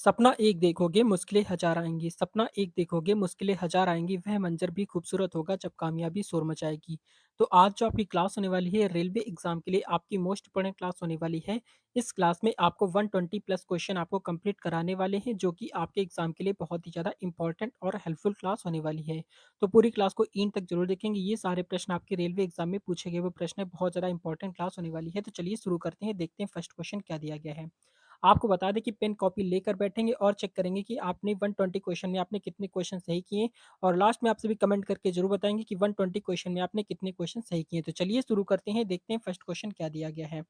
सपना एक देखोगे मुश्किलें हज़ार आएँगी, सपना एक देखोगे मुश्किलें हज़ार आएँगी, वह मंज़र भी खूबसूरत होगा जब कामयाबी शोर मचाएगी। तो आज जो आपकी क्लास होने वाली है रेलवे एग्ज़ाम के लिए आपकी मोस्ट इम्पोर्टेंट क्लास होने वाली है। इस क्लास में आपको 120 प्लस क्वेश्चन आपको कंप्लीट कराने वाले हैं जो कि आपके एग्ज़ाम के लिए बहुत ही ज़्यादा इम्पोर्टेंट और हेल्पफुल क्लास होने वाली है। तो पूरी क्लास को एंड तक ज़रूर देखेंगे, ये सारे प्रश्न आपके रेलवे एग्ज़ाम में पूछे गए हुए प्रश्न हैं, बहुत ज़्यादा इम्पोर्टेंट क्लास होने वाली है। तो चलिए शुरू करते हैं, देखते हैं फर्स्ट क्वेश्चन क्या दिया गया है। आपको बता दें कि पेन कॉपी लेकर बैठेंगे और चेक करेंगे कि आपने 120 क्वेश्चन में आपने कितने क्वेश्चन सही किए और लास्ट में आप सभी कमेंट करके ज़रूर बताएँगे कि 120 क्वेश्चन में आपने कितने क्वेश्चन सही किए। तो चलिए शुरू करते हैं, देखते हैं फर्स्ट क्वेश्चन क्या दिया गया है।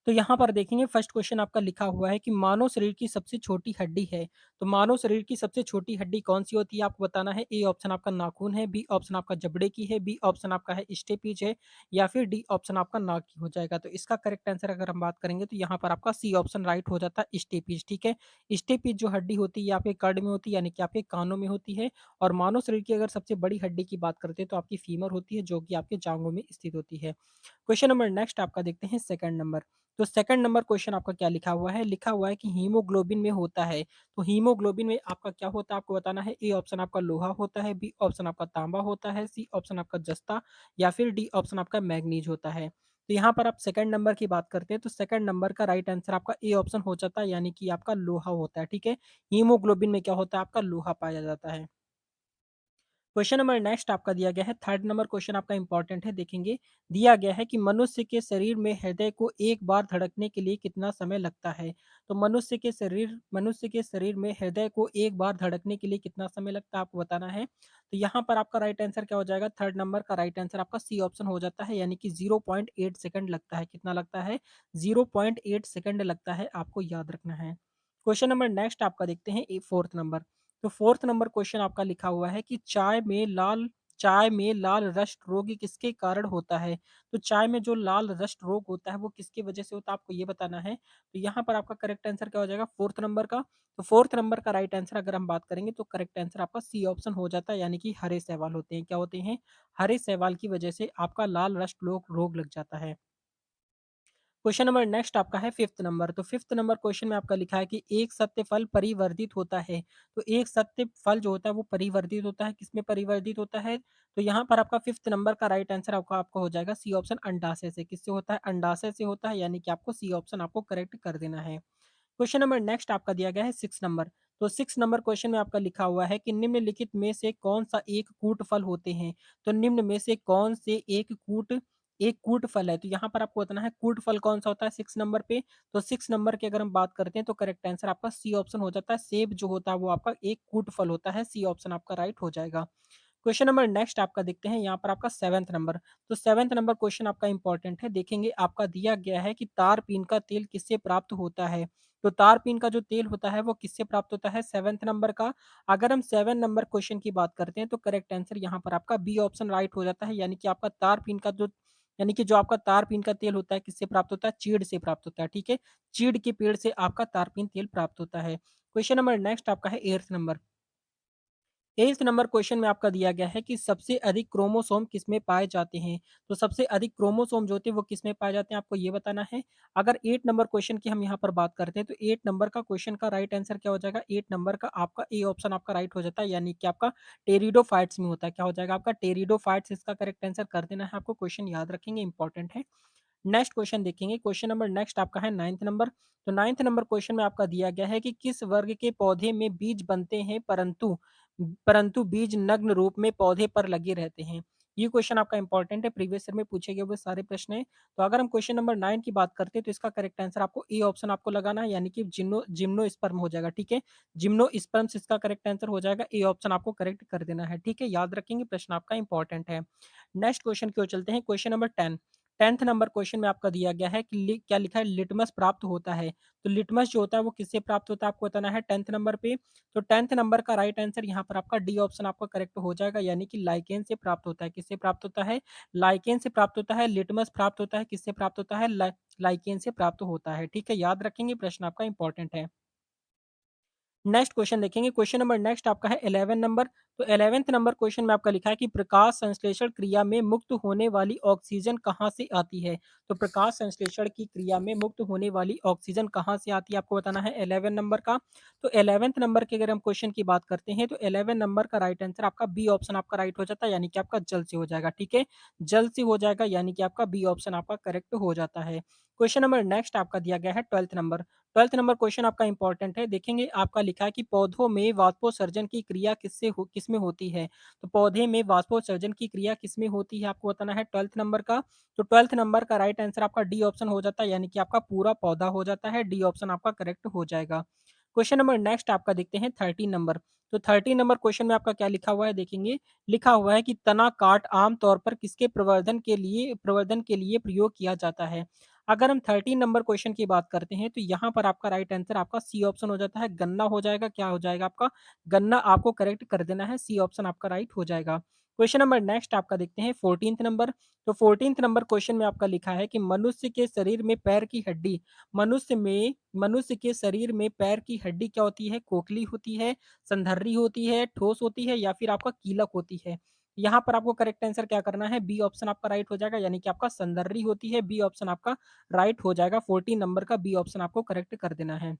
तो यहाँ पर देखेंगे फर्स्ट क्वेश्चन आपका लिखा हुआ है कि मानव शरीर की सबसे छोटी हड्डी है। तो मानव शरीर की सबसे छोटी हड्डी कौन-सी होती है आपको बताना है। ए ऑप्शन आपका नाखून है, बी ऑप्शन आपका जबड़े की है, बी ऑप्शन आपका है स्टेपीज है या फिर डी ऑप्शन आपका नाक की हो जाएगा। तो इसका करेक्ट आंसर अगर हम बात करेंगे तो यहाँ पर आपका सी ऑप्शन राइट हो जाता है स्टेपीज, ठीक है। स्टेपीज जो हड्डी होती है ये आपके कड़ में होती है यानी कि आपके कानों में होती है और मानव शरीर की अगर सबसे बड़ी हड्डी की बात करते हैं तो आपकी फीमर होती है जो कि आपके जाँघों में स्थित होती है। क्वेश्चन नंबर नेक्स्ट आपका देखते हैं सेकंड नंबर। तो सेकंड नंबर क्वेश्चन आपका क्या लिखा हुआ है? लिखा हुआ है कि हीमोग्लोबिन में होता है। तो हीमोग्लोबिन में आपका क्या होता है आपको बताना है। ए ऑप्शन आपका लोहा होता है, बी ऑप्शन आपका तांबा होता है, सी ऑप्शन आपका जस्ता या फिर डी ऑप्शन आपका मैग्नीज होता है। तो यहाँ पर आप सेकंड नंबर की बात करते हैं तो सेकंड नंबर का राइट आंसर आपका ए ऑप्शन हो जाता है यानी कि आपका लोहा होता है, ठीक है। हीमोग्लोबिन में क्या होता है आपका लोहा पाया जाता है। क्वेश्चन नंबर नेक्स्ट आपका दिया गया है थर्ड नंबर क्वेश्चन आपका इंपॉर्टेंट है, देखेंगे। दिया गया है कि मनुष्य के शरीर में हृदय को एक बार धड़कने के लिए कितना समय लगता है। तो मनुष्य के शरीर में हृदय को एक बार धड़कने के लिए कितना समय लगता है आपको बताना है। तो यहाँ पर आपका राइट आंसर क्या हो जाएगा। थर्ड नंबर का राइट आंसर आपका सी ऑप्शन हो जाता है यानी कि 0.8 सेकंड लगता है। कितना लगता है। 0.8 सेकंड लगता है, आपको याद रखना है। क्वेश्चन नंबर नेक्स्ट आपका देखते हैं फोर्थ नंबर। तो फोर्थ नंबर क्वेश्चन आपका लिखा हुआ है कि चाय में लाल रस्ट रोग किसके कारण होता है। तो चाय में जो लाल रस्ट रोग होता है वो किसकी वजह से होता है आपको ये बताना है। तो यहाँ पर आपका करेक्ट आंसर क्या हो जाएगा फोर्थ नंबर का। तो फोर्थ नंबर का राइट आंसर अगर हम बात करेंगे तो करेक्ट आंसर आपका सी ऑप्शन हो जाता है यानी कि हरे शैवाल होते हैं। क्या होते हैं। हरे शैवाल की वजह से आपका लाल रस्ट रोग लग जाता है। क्वेश्चन नंबर नेक्स्ट आपका है फिफ्थ नंबर। तो फिफ्थ नंबर क्वेश्चन में आपका लिखा है कि एक सत्य फल परिवर्धित होता है। तो एक सत्य फल जो होता है वो परिवर्धित होता है, किसमें परिवर्धित होता है। तो यहाँ पर आपका फिफ्थ नंबर का राइट आंसर आपका आपको हो जाएगा सी ऑप्शन अंडाशय से। किससे होता है। अंडाशय से होता है यानी कि आपको सी ऑप्शन आपको करेक्ट कर देना है। क्वेश्चन नंबर नेक्स्ट आपका दिया गया है सिक्स नंबर। तो सिक्स नंबर क्वेश्चन में आपका लिखा हुआ है कि निम्नलिखित में से कौन सा एक कूट फल होते हैं। तो निम्न में से कौन से एक कूट फल है। तो यहाँ पर आपको बताना है कूट फल कौन सा होता है सिक्स नंबर पे। तो सिक्स नंबर की अगर हम बात करते हैं तो करेक्ट आंसर आपका सी ऑप्शन हो जाता है। सेब जो होता है वो आपका एक कूट फल होता है। सी ऑप्शन आपका राइट हो जाएगा। क्वेश्चन नंबर नेक्स्ट आपका देखते हैं यहाँ पर आपका सेवेंथ नंबर। तो सेवेंथ नंबर क्वेश्चन आपका इंपॉर्टेंट है, देखेंगे। आपका दिया गया है कि तारपीन का तेल किससे प्राप्त होता है। तो तारपीन का जो तेल होता है वो किससे प्राप्त होता है सेवेंथ नंबर का। अगर हम सेवन नंबर क्वेश्चन की बात करते हैं तो करेक्ट आंसर यहाँ पर आपका बी ऑप्शन राइट हो जाता है यानी कि आपका तारपीन का जो यानी कि जो आपका तारपीन का तेल होता है किससे प्राप्त होता है। चीड़ से प्राप्त होता है, ठीक है। चीड़ के पेड़ से आपका तारपीन तेल प्राप्त होता है। क्वेश्चन नंबर नेक्स्ट आपका है eighth number. 8th number question में आपका दिया गया है कि सबसे अधिक क्रोमोसोम किसमें पाए जाते हैं। तो सबसे अधिक क्रोमोसोम जो होते हैं वो किसमें पाए जाते हैं आपको ये बताना है। अगर 8 नंबर क्वेश्चन की हम यहाँ पर बात करते हैं तो 8 नंबर का क्वेश्चन का राइट आंसर क्या हो जाएगा। 8 नंबर का आपका ए ऑप्शन आपका राइट हो जाता है यानी कि आपका टेरिडोफाइट्स में होता है। क्या हो जाएगा आपका टेरिडोफाइट्स, इसका करेक्ट आंसर कर देना है आपको। क्वेश्चन याद रखेंगे, इंपॉर्टेंट है। नेक्स्ट क्वेश्चन देखेंगे। क्वेश्चन नंबर नेक्स्ट आपका है नाइन्थ नंबर। तो नाइन्थ नंबर क्वेश्चन में आपका दिया गया है कि किस वर्ग के पौधे में बीज बनते हैं परंतु परंतु बीज नग्न रूप में पौधे पर लगे रहते हैं। ये क्वेश्चन आपका इंपॉर्टेंट है, प्रीवियस ईयर में पूछे गए हुए सारे प्रश्न हैं। तो अगर हम क्वेश्चन नंबर 9 की बात करते हैं तो इसका करेक्ट आंसर आपको ए ऑप्शन आपको लगाना है यानी कि जिम्नोस्पर्म हो जाएगा, ठीक है। जिम्नोस्पर्म्स इसका करेक्ट आंसर हो जाएगा। ए ऑप्शन आपको करेक्ट कर देना है, ठीक है। याद रखेंगे, प्रश्न आपका इंपॉर्टेंट है। नेक्स्ट क्वेश्चन की ओर चलते हैं। Question number 10। 10th number question में आपका दिया गया है कि क्या लिखा है लिटमस प्राप्त होता है। तो लिटमस जो होता है वो किससे प्राप्त होता है आपको बताना है 10th नंबर पे। तो 10th नंबर का राइट आंसर यहाँ पर आपका डी ऑप्शन आपका करेक्ट हो जाएगा यानी कि लाइकेन से प्राप्त होता है। किससे प्राप्त होता है। लाइकेन से प्राप्त होता है। लिटमस प्राप्त होता है किससे प्राप्त होता है। लाइकेन से प्राप्त होता है, ठीक है। याद रखेंगे, प्रश्न आपका इंपॉर्टेंट है। नेक्स्ट क्वेश्चन देखेंगे, क्वेश्चन नंबर नेक्स्ट आपका है 11 नंबर। तो 11th नंबर क्वेश्चन में आपका लिखा है कि प्रकाश संश्लेषण क्रिया में मुक्त होने वाली ऑक्सीजन कहाँ से आती है? तो प्रकाश संश्लेषण की क्रिया में मुक्त होने वाली ऑक्सीजन कहाँ से आती है, आपको बताना है 11 नंबर का। तो 11th नंबर के अगर हम क्वेश्चन की बात करते हैं तो 11 नंबर का राइट आंसर आपका बी ऑप्शन आपका राइट हो जाता है, यानी कि आपका जल से हो जाएगा, ठीक है? जल से हो जाएगा, यानी कि आपका बी ऑप्शन आपका करेक्ट हो जाता है। क्वेश्चन नंबर नेक्स्ट आपका दिया गया है 12th number. 12th number question आपका इंपॉर्टेंट है, देखेंगे आपका लिखा है कि पौधों में वाष्पोत्सर्जन की क्रिया किसमें होती है? तो पौधे में वाष्पोत्सर्जन की क्रिया किसमें होती है, आपको बताना है 12th नंबर का। तो 12th नंबर का राइट आंसर आपका डी ऑप्शन हो जाता है, यानी कि आपका पूरा पौधा हो जाता है, डी ऑप्शन आपका करेक्ट हो जाएगा। क्वेश्चन नंबर नेक्स्ट आपका देखते हैं 13 नंबर। तो 13 नंबर क्वेश्चन में आपका क्या लिखा हुआ है देखेंगे, लिखा हुआ है कि तना काट आम तौर पर किसके प्रवर्धन के लिए प्रयोग किया जाता है? अगर हम 13 नंबर क्वेश्चन की बात करते हैं तो यहाँ पर आपका राइट आंसर आपका सी ऑप्शन हो जाता है, गन्ना हो जाएगा, क्या हो जाएगा आपका? गन्ना आपको करेक्ट कर देना है, सी ऑप्शन आपका राइट हो जाएगा। क्वेश्चन नंबर नेक्स्ट आपका देखते हैं 14th नंबर। तो 14th नंबर क्वेश्चन में आपका लिखा है कि मनुष्य के शरीर में पैर की हड्डी, मनुष्य के शरीर में पैर की हड्डी क्या होती है? खोखली होती है, संधारी होती है, ठोस होती है या फिर आपका कीलक होती है? यहाँ पर आपको करेक्ट आंसर क्या करना है, बी ऑप्शन आपका राइट हो जाएगा, यानी कि आपका संदर्री होती है, बी ऑप्शन आपका राइट हो जाएगा। 14 नंबर का बी ऑप्शन आपको करेक्ट कर देना है।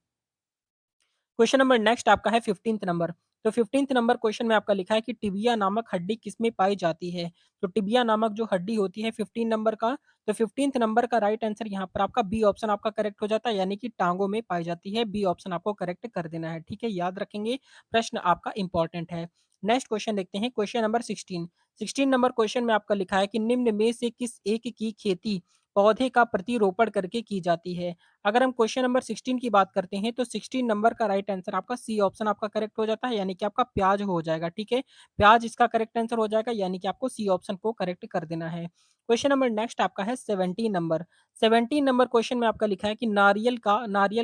क्वेश्चन नंबर नेक्स्ट आपका है 15th नंबर। तो 15th नंबर क्वेश्चन में आपका लिखा है कि टिबिया नामक हड्डी किसमें पाई जाती है? तो टिबिया नामक जो हड्डी होती है 15 नंबर का, तो 15th नंबर का राइट आंसर यहाँ पर आपका बी ऑप्शन आपका करेक्ट हो जाता है, यानी कि टांगों में पाई जाती है, बी ऑप्शन आपको करेक्ट कर देना है, ठीक है? याद रखेंगे, प्रश्न आपका इंपॉर्टेंट है। नेक्स्ट क्वेश्चन देखते हैं, क्वेश्चन नंबर 16। 16 नंबर क्वेश्चन में आपका लिखा है कि निम्न में से किस एक की खेती पौधे का प्रतिरोपण करके की जाती है? अगर हम क्वेश्चन नंबर 16 की बात करते हैं तो 16 नंबर का राइट आंसर आपका सी ऑप्शन आपका करेक्ट हो जाता है, यानी कि आपका प्याज हो जाएगा, ठीक है? प्याज इसका करेक्ट आंसर हो जाएगा, यानी कि आपको सी ऑप्शन को करेक्ट कर देना है। क्वेश्चन नंबर नेक्स्ट आपका है 17 नंबर। 17 नंबर क्वेश्चन में आपका लिखा है कि नारियल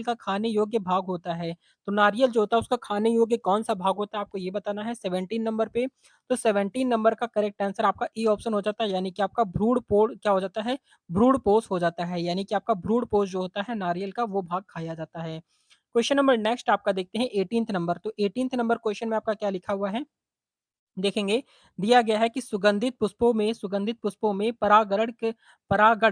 का खाने योग्य भाग होता है। तो नारियल जो होता है उसका खाने योग्य कौन सा भाग होता है, आपको ये बताना है 17 नंबर पे। तो 17 नंबर का करेक्ट आंसर आपका ए ऑप्शन हो जाता है, यानी कि आपका भ्रूणपोष क्या हो जाता है? भ्रूणपोष हो जाता है, यानी कि आपका भ्रूणपोष जो होता है नारियल का वो भाग खाया जाता है। क्वेश्चन नंबर नेक्स्ट आपका देखते हैं 18th नंबर। तो 18th नंबर क्वेश्चन में आपका क्या लिखा हुआ है? देखेंगे, दिया गया है कि सुगंधित पुष्पों में परागण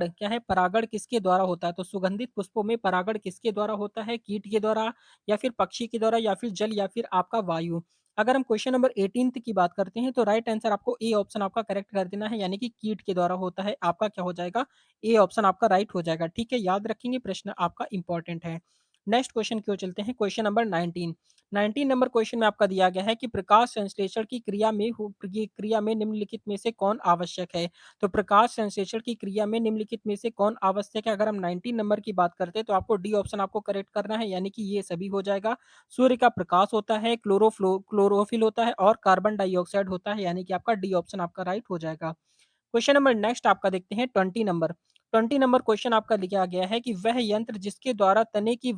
क्या है? परागण किसके द्वारा होता है? तो सुगंधित पुष्पों में परागण किसके द्वारा होता है? कीट के द्वारा या फिर पक्षी के द्वारा या फिर जल या फिर आपका वायु? अगर हम क्वेश्चन नंबर 18th की बात करते हैं तो राइट आंसर आपको ए ऑप्शन आपका करेक्ट कर देना है, यानी कि कीट के द्वारा होता है, आपका क्या हो जाएगा? ए ऑप्शन आपका राइट हो जाएगा, ठीक है? याद रखेंगे, प्रश्न आपका इंपॉर्टेंट है। नेक्स्ट क्वेश्चन की ओर चलते हैं, क्वेश्चन नंबर 19। 19 नंबर क्वेश्चन में आपका दिया गया है कि प्रकाश संश्लेषण की क्रिया में निम्नलिखित में से कौन आवश्यक है? तो प्रकाश संश्लेषण की क्रिया में निम्नलिखित में से कौन आवश्यक है? अगर हम 19 नंबर की बात करते हैं तो आपको डी ऑप्शन आपको करेक्ट करना है, यानी कि ये सभी हो जाएगा। सूर्य का प्रकाश होता है, क्लोरोफिल होता है और कार्बन डाइऑक्साइड होता है, यानी कि आपका डी ऑप्शन आपका राइट हो जाएगा। क्वेश्चन नंबर नेक्स्ट आपका देखते हैं 20 नंबर। 20 नंबर क्वेश्चन आपका लिखा गया है कि वह यंत्र जिसके द्वारा तने की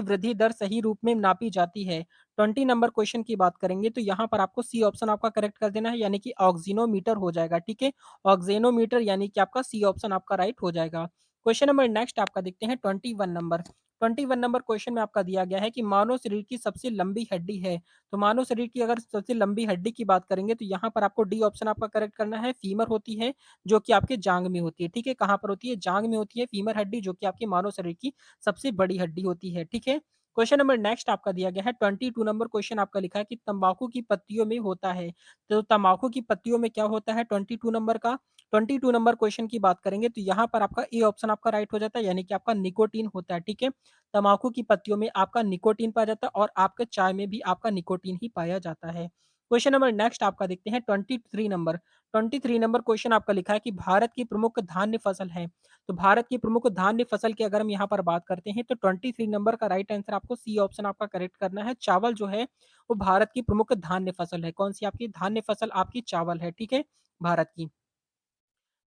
वृद्धि दर सही रूप में नापी जाती है। 20 नंबर क्वेश्चन की बात करेंगे तो यहाँ पर आपको सी ऑप्शन आपका करेक्ट कर देना है, यानी कि ऑक्सीनोमीटर हो जाएगा, ठीक है? ऑक्सीनोमीटर, यानी कि आपका सी ऑप्शन आपका राइट हो जाएगा। क्वेश्चन नंबर नेक्स्ट आपका देखते हैं 21 नंबर। 21 नंबर क्वेश्चन में आपका दिया गया है कि मानव शरीर की सबसे लंबी हड्डी है। तो मानव शरीर की अगर सबसे लंबी हड्डी की बात करेंगे तो यहाँ पर आपको डी ऑप्शन आपका करेक्ट करना है, फीमर होती है, जो कि आपके जांग में होती है, ठीक है? कहाँ पर होती है? जांग में होती है फीमर हड्डी, जो कि आपके मानव शरीर की सबसे बड़ी हड्डी होती है, ठीक है? क्वेश्चन नंबर नेक्स्ट आपका दिया गया है 22 नंबर क्वेश्चन आपका लिखा है कि तंबाकू की पत्तियों में होता है। तो तंबाकू की पत्तियों में क्या होता है 22 नंबर का? 22 नंबर क्वेश्चन की बात करेंगे तो यहाँ पर आपका ए ऑप्शन आपका राइट हो जाता है, यानी कि आपका निकोटीन होता है, ठीक है? तम्बाकू की पत्तियों में आपका निकोटीन पाया जाता है और आपके चाय में भी आपका निकोटीन ही पाया जाता है। क्वेश्चन नंबर नेक्स्ट आपका देखते हैं 23 नंबर। 23 नंबर क्वेश्चन आपका लिखा है कि भारत की प्रमुख धान्य फसल है। तो भारत की प्रमुख धान्य फसल की अगर हम यहाँ पर बात करते हैं तो 23 नंबर का राइट आंसर आपको सी ऑप्शन आपका करेक्ट करना है। चावल जो है वो भारत की प्रमुख धान्य फसल है। कौन सी आपकी धान्य फसल? आपकी चावल है, ठीक है? भारत की।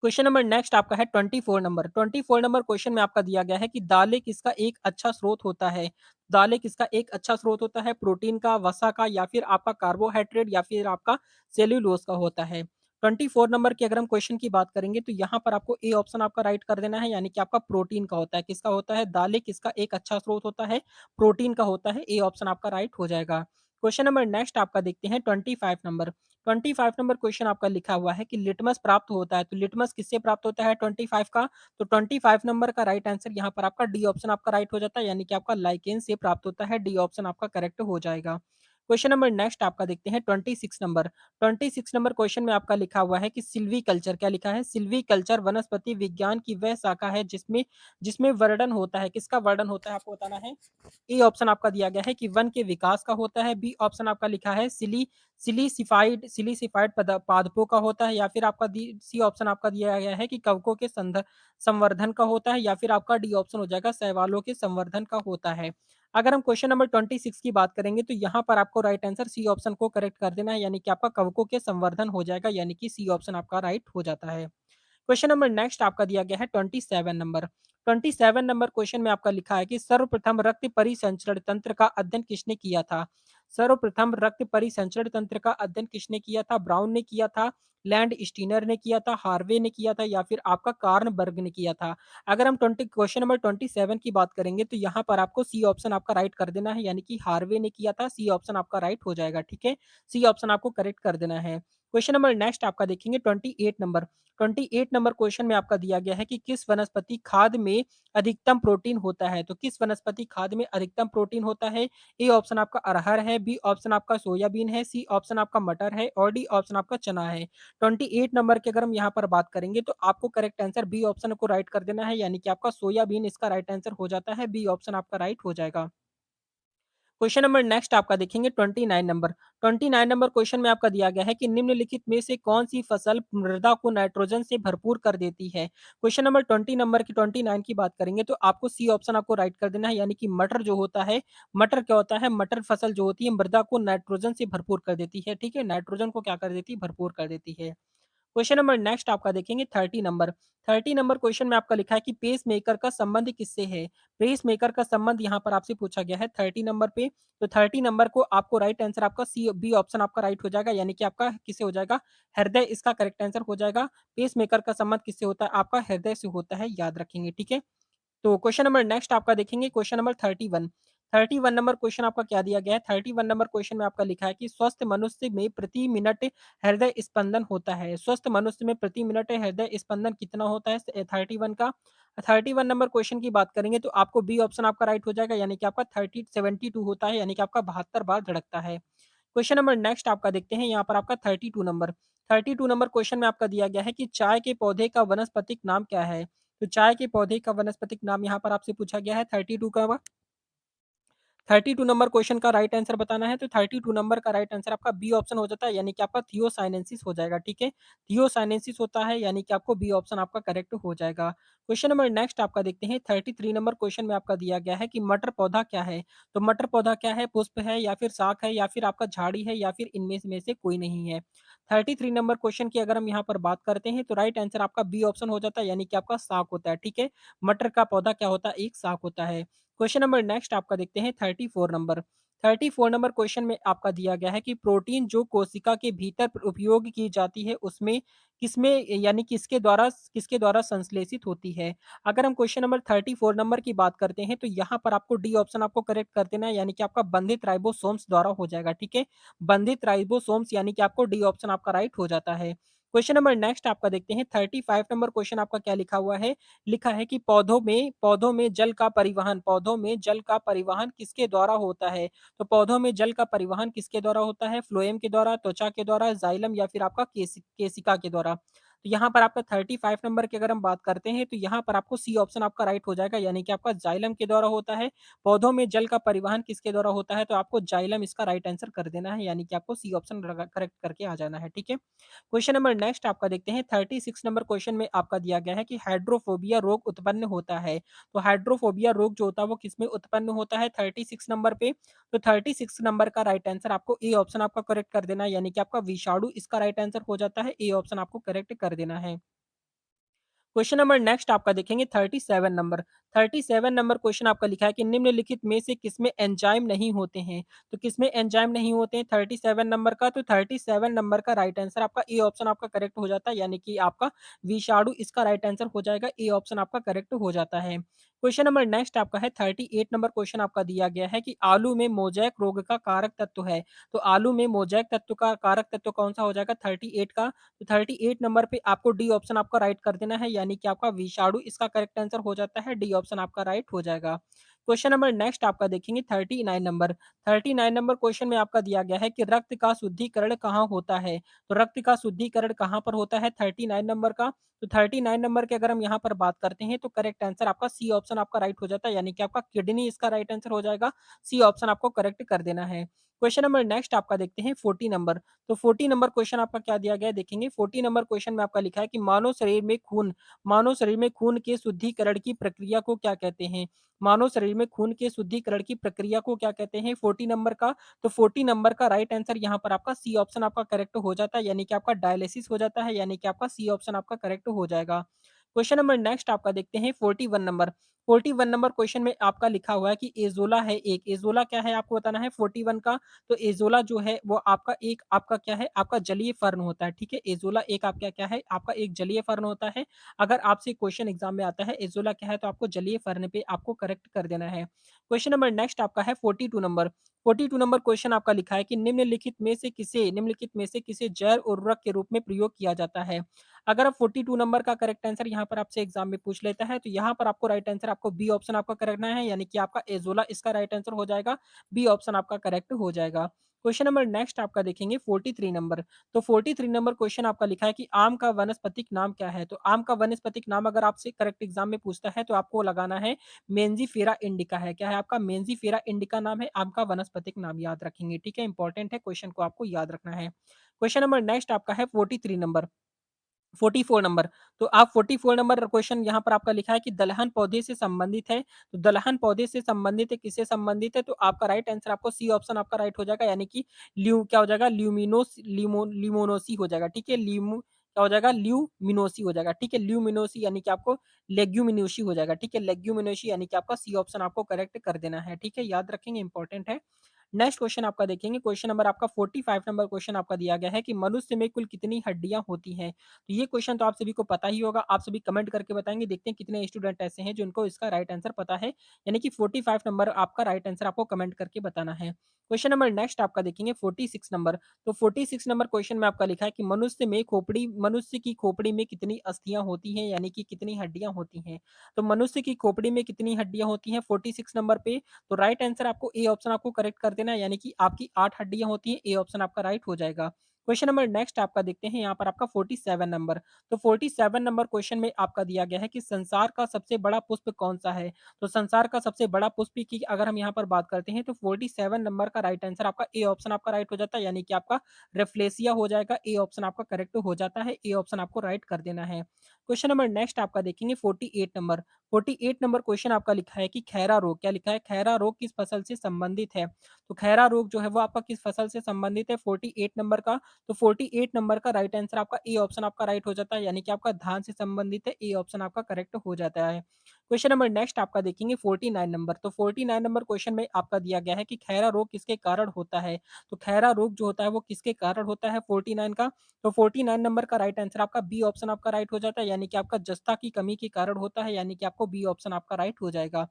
क्वेश्चन नंबर नेक्स्ट आपका है 24 नंबर। 24 नंबर क्वेश्चन में आपका दिया गया है कि दालें किसका एक अच्छा स्रोत होता है? दालें किसका एक अच्छा स्रोत होता है? प्रोटीन का, वसा का या फिर आपका कार्बोहाइड्रेट या फिर आपका सेल्यूलोज का होता है? 24 नंबर की अगर हम क्वेश्चन की बात करेंगे तो यहाँ पर आपको ए ऑप्शन आपका राइट कर देना है, यानी कि आपका प्रोटीन का होता है। किसका होता है? दालें किसका एक अच्छा स्रोत होता है? प्रोटीन का होता है। ए ऑप्शन आपका राइट हो जाएगा। क्वेश्चन नंबर नेक्स्ट आपका देखते हैं 25 नंबर। 25 नंबर क्वेश्चन आपका लिखा हुआ है कि लिटमस प्राप्त होता है, तो लिटमस किससे प्राप्त होता है 25 का? तो 25 नंबर का राइट आंसर यहाँ पर आपका डी ऑप्शन आपका राइट हो जाता है, यानी कि आपका लाइकेन से प्राप्त होता है। डी ऑप्शन आपका करेक्ट हो जाएगा। क्वेश्चन नंबर नेक्स्ट आपका देखते हैं 26 नंबर। 26 नंबर क्वेश्चन में आपका लिखा हुआ है कि सिल्वीकल्चर क्या लिखा है? सिल्वीकल्चर वनस्पति विज्ञान की वह शाखा है जिसमें जिसमें वर्णन होता है। किसका वर्णन होता है आपको बताना है। ए ऑप्शन आपका दिया गया है कि वन के विकास का होता है। बी ऑप्शन आपका लिखा है सिलिसिफाइड पादपों का होता है, या फिर आपका सी ऑप्शन आपका दिया गया है कि कवकों के संवर्धन का होता है, या फिर आपका डी ऑप्शन हो जाएगा शैवालों के संवर्धन का होता है। अगर हम क्वेश्चन नंबर 26 की बात करेंगे तो यहाँ पर आपको राइट आंसर सी ऑप्शन को करेक्ट कर देना है, यानी कि आपका कवकों के संवर्धन हो जाएगा, यानी कि सी ऑप्शन आपका राइट हो जाता है। क्वेश्चन नंबर नेक्स्ट आपका दिया गया है 27 नंबर। 27 नंबर क्वेश्चन में आपका लिखा है कि सर्वप्रथम रक्त परिसंचरण तंत्र का अध्ययन किसने किया था? सर्वप्रथम रक्त परिसंचरण तंत्र का अध्ययन किसने किया था? ब्राउन ने किया था, लैंड स्टीनर ने किया था, हार्वे ने किया था, या फिर आपका कार्नबर्ग ने किया था। अगर हम 20 क्वेश्चन नंबर 27 की बात करेंगे तो यहाँ पर आपको सी ऑप्शन आपका राइट कर देना है, यानी कि हार्वे ने किया था। सी ऑप्शन आपका राइट हो जाएगा, ठीक है। सी ऑप्शन आपको करेक्ट कर देना है। क्वेश्चन नंबर नेक्स्ट आपका देखेंगे 28 नंबर। 28 नंबर क्वेश्चन में आपका दिया गया है कि किस वनस्पति खाद में अधिकतम प्रोटीन होता है? तो किस वनस्पति खाद में अधिकतम प्रोटीन होता है? ए ऑप्शन आपका अरहर है, बी ऑप्शन आपका सोयाबीन है, सी ऑप्शन आपका मटर है, और डी ऑप्शन आपका चना है। 28 नंबर की अगर हम यहाँ पर बात करेंगे तो आपको करेक्ट आंसर बी ऑप्शन को राइट कर देना है, यानी कि आपका सोयाबीन इसका राइट आंसर हो जाता है। बी ऑप्शन आपका राइट हो जाएगा। क्वेश्चन नंबर नेक्स्ट आपका देखेंगे 29 नंबर। 29 नंबर क्वेश्चन में आपका दिया गया है कि निम्नलिखित में से कौन सी फसल मृदा को नाइट्रोजन से भरपूर कर देती है? क्वेश्चन नंबर 20 नंबर की 29 की बात करेंगे तो आपको सी ऑप्शन आपको राइट कर देना है, यानी कि मटर जो होता है, मटर क्या होता है? मटर फसल जो होती है मृदा को नाइट्रोजन से भरपूर कर देती है, ठीक है। नाइट्रोजन को क्या कर देती है? भरपूर कर देती है। क्वेश्चन नंबर नेक्स्ट आपका देखेंगे 30 नंबर। 30 नंबर क्वेश्चन में आपका लिखा है कि पेस मेकर का संबंध किससे है? पेस मेकर का संबंध यहाँ पर आपसे पूछा गया है 30 नंबर पे। तो 30 नंबर को आपको राइट आंसर आपका सी बी ऑप्शन आपका राइट हो जाएगा, यानी कि आपका किससे हो जाएगा? हृदय इसका करेक्ट आंसर हो जाएगा। पेस मेकर का संबंध किससे होता है? आपका हृदय से होता है, याद रखेंगे, ठीक है। तो क्वेश्चन नंबर नेक्स्ट आपका देखेंगे क्वेश्चन नंबर 31। 31 नंबर क्वेश्चन आपका क्या दिया गया है? 31 नंबर क्वेश्चन में आपका लिखा है कि स्वस्थ मनुष्य में प्रति मिनट हृदय स्पंदन होता है। स्वस्थ मनुष्य में प्रति मिनट हृदय स्पंदन कितना होता है? 31 का। 31 नंबर क्वेश्चन की बात करेंगे तो आपको बी ऑप्शन आपका राइट हो जाएगा, यानी कि आपका 72 होता है, यानी कि आपका 72 बार धड़कता है। क्वेश्चन नंबर नेक्स्ट आपका देखते हैं यहाँ पर आपका 32 नंबर। 32 नंबर क्वेश्चन में आपका दिया गया है कि चाय के पौधे का वनस्पतिक नाम क्या है? तो चाय के पौधे का वनस्पतिक नाम यहाँ पर आपसे पूछा गया है 32 का। 32 नंबर क्वेश्चन का राइट आंसर बताना है, तो 32 नंबर का राइट आंसर आपका बी ऑप्शन हो जाता है, यानी कि आपका थियोसाइनेंसिस हो जाएगा, ठीक है। थियोसाइनेंसिस होता है, यानी कि आपको बी ऑप्शन आपका करेक्ट हो जाएगा। क्वेश्चन नंबर नेक्स्ट आपका देखते हैं 33 नंबर क्वेश्चन में आपका दिया गया है कि मटर पौधा क्या है? तो मटर पौधा क्या है? पुष्प है, या फिर शाख है, या फिर आपका झाड़ी है, या फिर इनमें में से कोई नहीं है। 33 नंबर क्वेश्चन की अगर हम यहाँ पर बात करते हैं तो राइट आंसर आपका बी ऑप्शन हो जाता है, यानी कि आपका शाख होता है, ठीक है। मटर का पौधा क्या होता है? एक शाख होता है। क्वेश्चन नंबर नेक्स्ट आपका देखते हैं 34 नंबर। 34 नंबर क्वेश्चन में आपका दिया गया है कि प्रोटीन जो कोशिका के भीतर उपयोग की जाती है उसमें किसमें यानी किसके द्वारा संश्लेषित होती है। अगर हम क्वेश्चन नंबर 34 नंबर की बात करते हैं तो यहाँ पर आपको डी ऑप्शन आपको करेक्ट कर देना है, यानी कि आपका बंधित राइबोसोम्स द्वारा हो जाएगा, ठीक है। बंधित राइबोसोम्स, यानी कि आपको डी ऑप्शन आपका राइट हो जाता है। क्वेश्चन नंबर नेक्स्ट आपका देखते हैं 35 नंबर क्वेश्चन आपका क्या लिखा हुआ है? लिखा है कि पौधों में जल का परिवहन किसके द्वारा होता है? तो पौधों में जल का परिवहन किसके द्वारा होता है? फ्लोएम के द्वारा, त्वचा के द्वारा, जाइलम, या फिर आपका केशिका के द्वारा। तो यहाँ पर आपका 35 नंबर की अगर हम बात करते हैं तो यहाँ पर आपको सी ऑप्शन आपका राइट हो जाएगा, यानी कि आपका जाइलम के द्वारा होता है। पौधों में जल का परिवहन किसके द्वारा होता है? तो आपको जाइलम इसका राइट आंसर कर देना है, यानी कि आपको सी ऑप्शन करेक्ट करके आ जाना है, ठीक है। क्वेश्चन नंबर नेक्स्ट आपका देखते हैं 36 नंबर क्वेश्चन में आपका दिया गया है कि हाइड्रोफोबिया रोग उत्पन्न होता है। तो हाइड्रोफोबिया रोग जो होता है वो किसमें उत्पन्न होता है 36 नंबर पे? तो 36 नंबर का राइट आंसर आपको ए ऑप्शन आपका करेक्ट कर देना है, यानी कि आपका विषाणु इसका राइट आंसर हो जाता है। ए ऑप्शन आपको करेक्ट कर देना है। क्वेश्चन नंबर नेक्स्ट आपका देखेंगे 37 नंबर। 37 नंबर क्वेश्चन आपका लिखा है कि निम्नलिखित में से किसमें एंजाइम नहीं होते हैं? तो किसमें एंजाइम नहीं होते हैं 37 नंबर का? तो 37 नंबर का राइट आंसर आपका ए ऑप्शन आपका करेक्ट हो जाता है, यानी कि आपका विषाणु इसका राइट आंसर हो जाएगा, ए ऑप्शन आपका करेक्ट हो जाता है। क्वेश्चन नंबर नेक्स्ट आपका है 38 नंबर क्वेश्चन आपका दिया गया है कि आलू में मोज़ेक रोग का कारक तत्व है। तो आलू में मोज़ेक तत्व का कारक तत्व कौन-सा हो जाएगा 38 का? तो 38 नंबर पे आपको डी ऑप्शन आपका राइट कर देना है, यानी कि आपका विषाणु इसका करेक्ट आंसर हो जाता है, डी ऑप्शन आपका राइट हो जाएगा। क्वेश्चन नंबर नेक्स्ट आपका देखेंगे 39 नंबर। 39 नंबर क्वेश्चन में आपका दिया गया है कि रक्त का शुद्धिकरण कहाँ होता है? तो रक्त का शुद्धिकरण कहाँ पर होता है 39 नंबर का? तो 39 नंबर की अगर हम यहाँ पर बात करते हैं तो करेक्ट आंसर आपका सी ऑप्शन आपका राइट हो जाता है, यानी कि आपका किडनी इसका राइट आंसर हो जाएगा। सी ऑप्शन आपको करेक्ट कर देना है। क्वेश्चन नंबर नेक्स्ट आपका देखते हैं 40 नंबर। तो 40 नंबर क्वेश्चन आपका क्या दिया गया है देखेंगे। 40 नंबर क्वेश्चन में आपका लिखा है कि मानव शरीर में खून के शुद्धिकरण की प्रक्रिया को क्या कहते हैं? मानव शरीर में खून के शुद्धिकरण की प्रक्रिया को क्या कहते हैं 40 नंबर का? तो 40 नंबर का राइट आंसर यहाँ पर आपका सी ऑप्शन आपका करेक्ट हो जाता है, यानी कि आपका डायलिसिस हो जाता है, यानी कि आपका सी ऑप्शन आपका करेक्ट हो जाएगा। क्वेश्चन नंबर नेक्स्ट आपका देखते हैं 41 नंबर। 41 नंबर क्वेश्चन में आपका लिखा हुआ है कि एज़ोला है एक। एज़ोला क्या है आपको बताना है 41 का। तो एज़ोला जो है वो आपका एक आपका क्या है आपका जलीय फर्न होता है, ठीक है? एज़ोला एक आपका क्या है आपका एक जलीय फर्न होता है। अगर आपसे क्वेश्चन एग्ज़ाम में आता है एज़ोला क्या है तो आपको जलीय फर्न पे आपको करेक्ट कर देना है। क्वेश्चन नंबर नेक्स्ट आपका है 42 नंबर। 42 नंबर क्वेश्चन आपका लिखा है कि निम्नलिखित में से किसे जैव उर्वरक के रूप में प्रयोग किया जाता है? अगर आप 42 नंबर का करेक्ट आंसर यहाँ पर आपसे एग्ज़ाम में पूछ लेता है, तो यहाँ पर आपको राइट आंसर आपको बी ऑप्शन आपका करना है, यानी कि आपका एज़ोला इसका राइट आंसर हो जाएगा। बी ऑप्शन आपका करेक्ट हो जाएगा। क्वेश्चन नंबर नेक्स्ट आपका देखेंगे 43 नंबर। तो 43 नंबर क्वेश्चन आपका लिखा है कि आम का वानस्पतिक नाम क्या है? तो आम का वानस्पतिक नाम अगर आपसे करेक्ट एग्ज़ाम में पूछता है, तो आपको लगाना है मेंजिफेरा इंडिका है। क्या है आपका मेंजिफेरा इंडिका नाम है आम का वानस्पतिक नाम याद रखेंगे, ठीक है? इंपॉर्टेंट है, क्वेश्चन को आपको याद रखना है। क्वेश्चन नंबर नेक्स्ट आपका है 43 नंबर। 44 नंबर। तो आप 44 नंबर क्वेश्चन यहाँ पर आपका लिखा है कि दलहन पौधे से संबंधित है। तो दलहन पौधे से संबंधित है, किससे संबंधित है? तो आपका राइट आंसर आपको सी ऑप्शन आपका राइट हो जाएगा, यानी कि ल्यू क्या हो जाएगा ल्यूमिनोसी हो जाएगा, ठीक है? क्या हो जाएगा ल्यूमिनोसी हो जाएगा, ठीक है? ल्यूमिनोसी यानी कि आपको लेग्यूमिनोसी हो जाएगा, ठीक है? लेग्यूमिनोसी यानी कि आपका सी ऑप्शन आपको करेक्ट कर देना है, ठीक है? याद रखेंगे इंपॉर्टेंट है। नेक्स्ट क्वेश्चन आपका देखेंगे, क्वेश्चन नंबर आपका 45 नंबर क्वेश्चन आपका दिया गया है कि मनुष्य में कुल कितनी हड्डियाँ होती हैं? तो ये क्वेश्चन तो आप सभी को पता ही होगा, आप सभी कमेंट करके बताएँगे, देखते हैं कितने स्टूडेंट ऐसे हैं जिनको इसका राइट आंसर पता है, यानी कि 45 नंबर आपका राइट आंसर आपको कमेंट करके बताना है। क्वेश्चन नंबर नेक्स्ट आपका देखेंगे 46 नंबर। तो 46 नंबर क्वेश्चन में आपका लिखा है कि मनुष्य की खोपड़ी में कितनी अस्थियाँ होती हैं, यानी कि कितनी हड्डियाँ होती हैं? तो मनुष्य की खोपड़ी में कितनी हड्डियाँ होती हैं 46 नंबर पे? तो राइट आंसर आपको ए ऑप्शन आपको करेक्ट कर देना है, यानी कि आपकी 8 हड्डियाँ होती हैं, ए ऑप्शन आपका राइट हो जाएगा। क्वेश्चन नंबर नेक्स्ट आपका देखते हैं यहाँ पर आपका 47 नंबर। तो 47 नंबर क्वेश्चन में आपका दिया गया है कि संसार का सबसे बड़ा पुष्प कौन-सा है? तो संसार का सबसे बड़ा पुष्प की अगर हम यहाँ पर बात करते हैं तो 47 नंबर का राइट आंसर आपका ए ऑप्शन आपका राइट हो जाता है, यानी कि आपका रेफ्लेशिया हो जाएगा, ए ऑप्शन आपका करेक्ट हो जाता है, ए ऑप्शन आपको राइट कर देना है। क्वेश्चन नंबर नेक्स्ट आपका देखेंगे 48 नंबर। 48 नंबर क्वेश्चन आपका लिखा है कि खैरा रोग क्या लिखा है? खैरा रोग किस फसल से संबंधित है? तो खैरा रोग जो है वो आपका किस फसल से संबंधित है 48 नंबर का? तो 48 नंबर का राइट आंसर आपका ए ऑप्शन आपका राइट हो जाता है, यानी कि आपका धान से संबंधित है, ए ऑप्शन आपका करेक्ट हो जाता है। क्वेश्चन नंबर नेक्स्ट आपका देखेंगे 49 नंबर। तो 49 नंबर क्वेश्चन में आपका दिया गया है कि खैरा रोग किसके कारण होता है? तो खैरा रोग जो होता है वो किसके कारण होता है 49 का? तो 49 नंबर का राइट आंसर आपका बी ऑप्शन आपका राइट हो जाता है, यानी कि आपका जस्ता की कमी के कारण होता है, यानी कि आपको बी ऑप्शन आपका राइट हो जाएगा।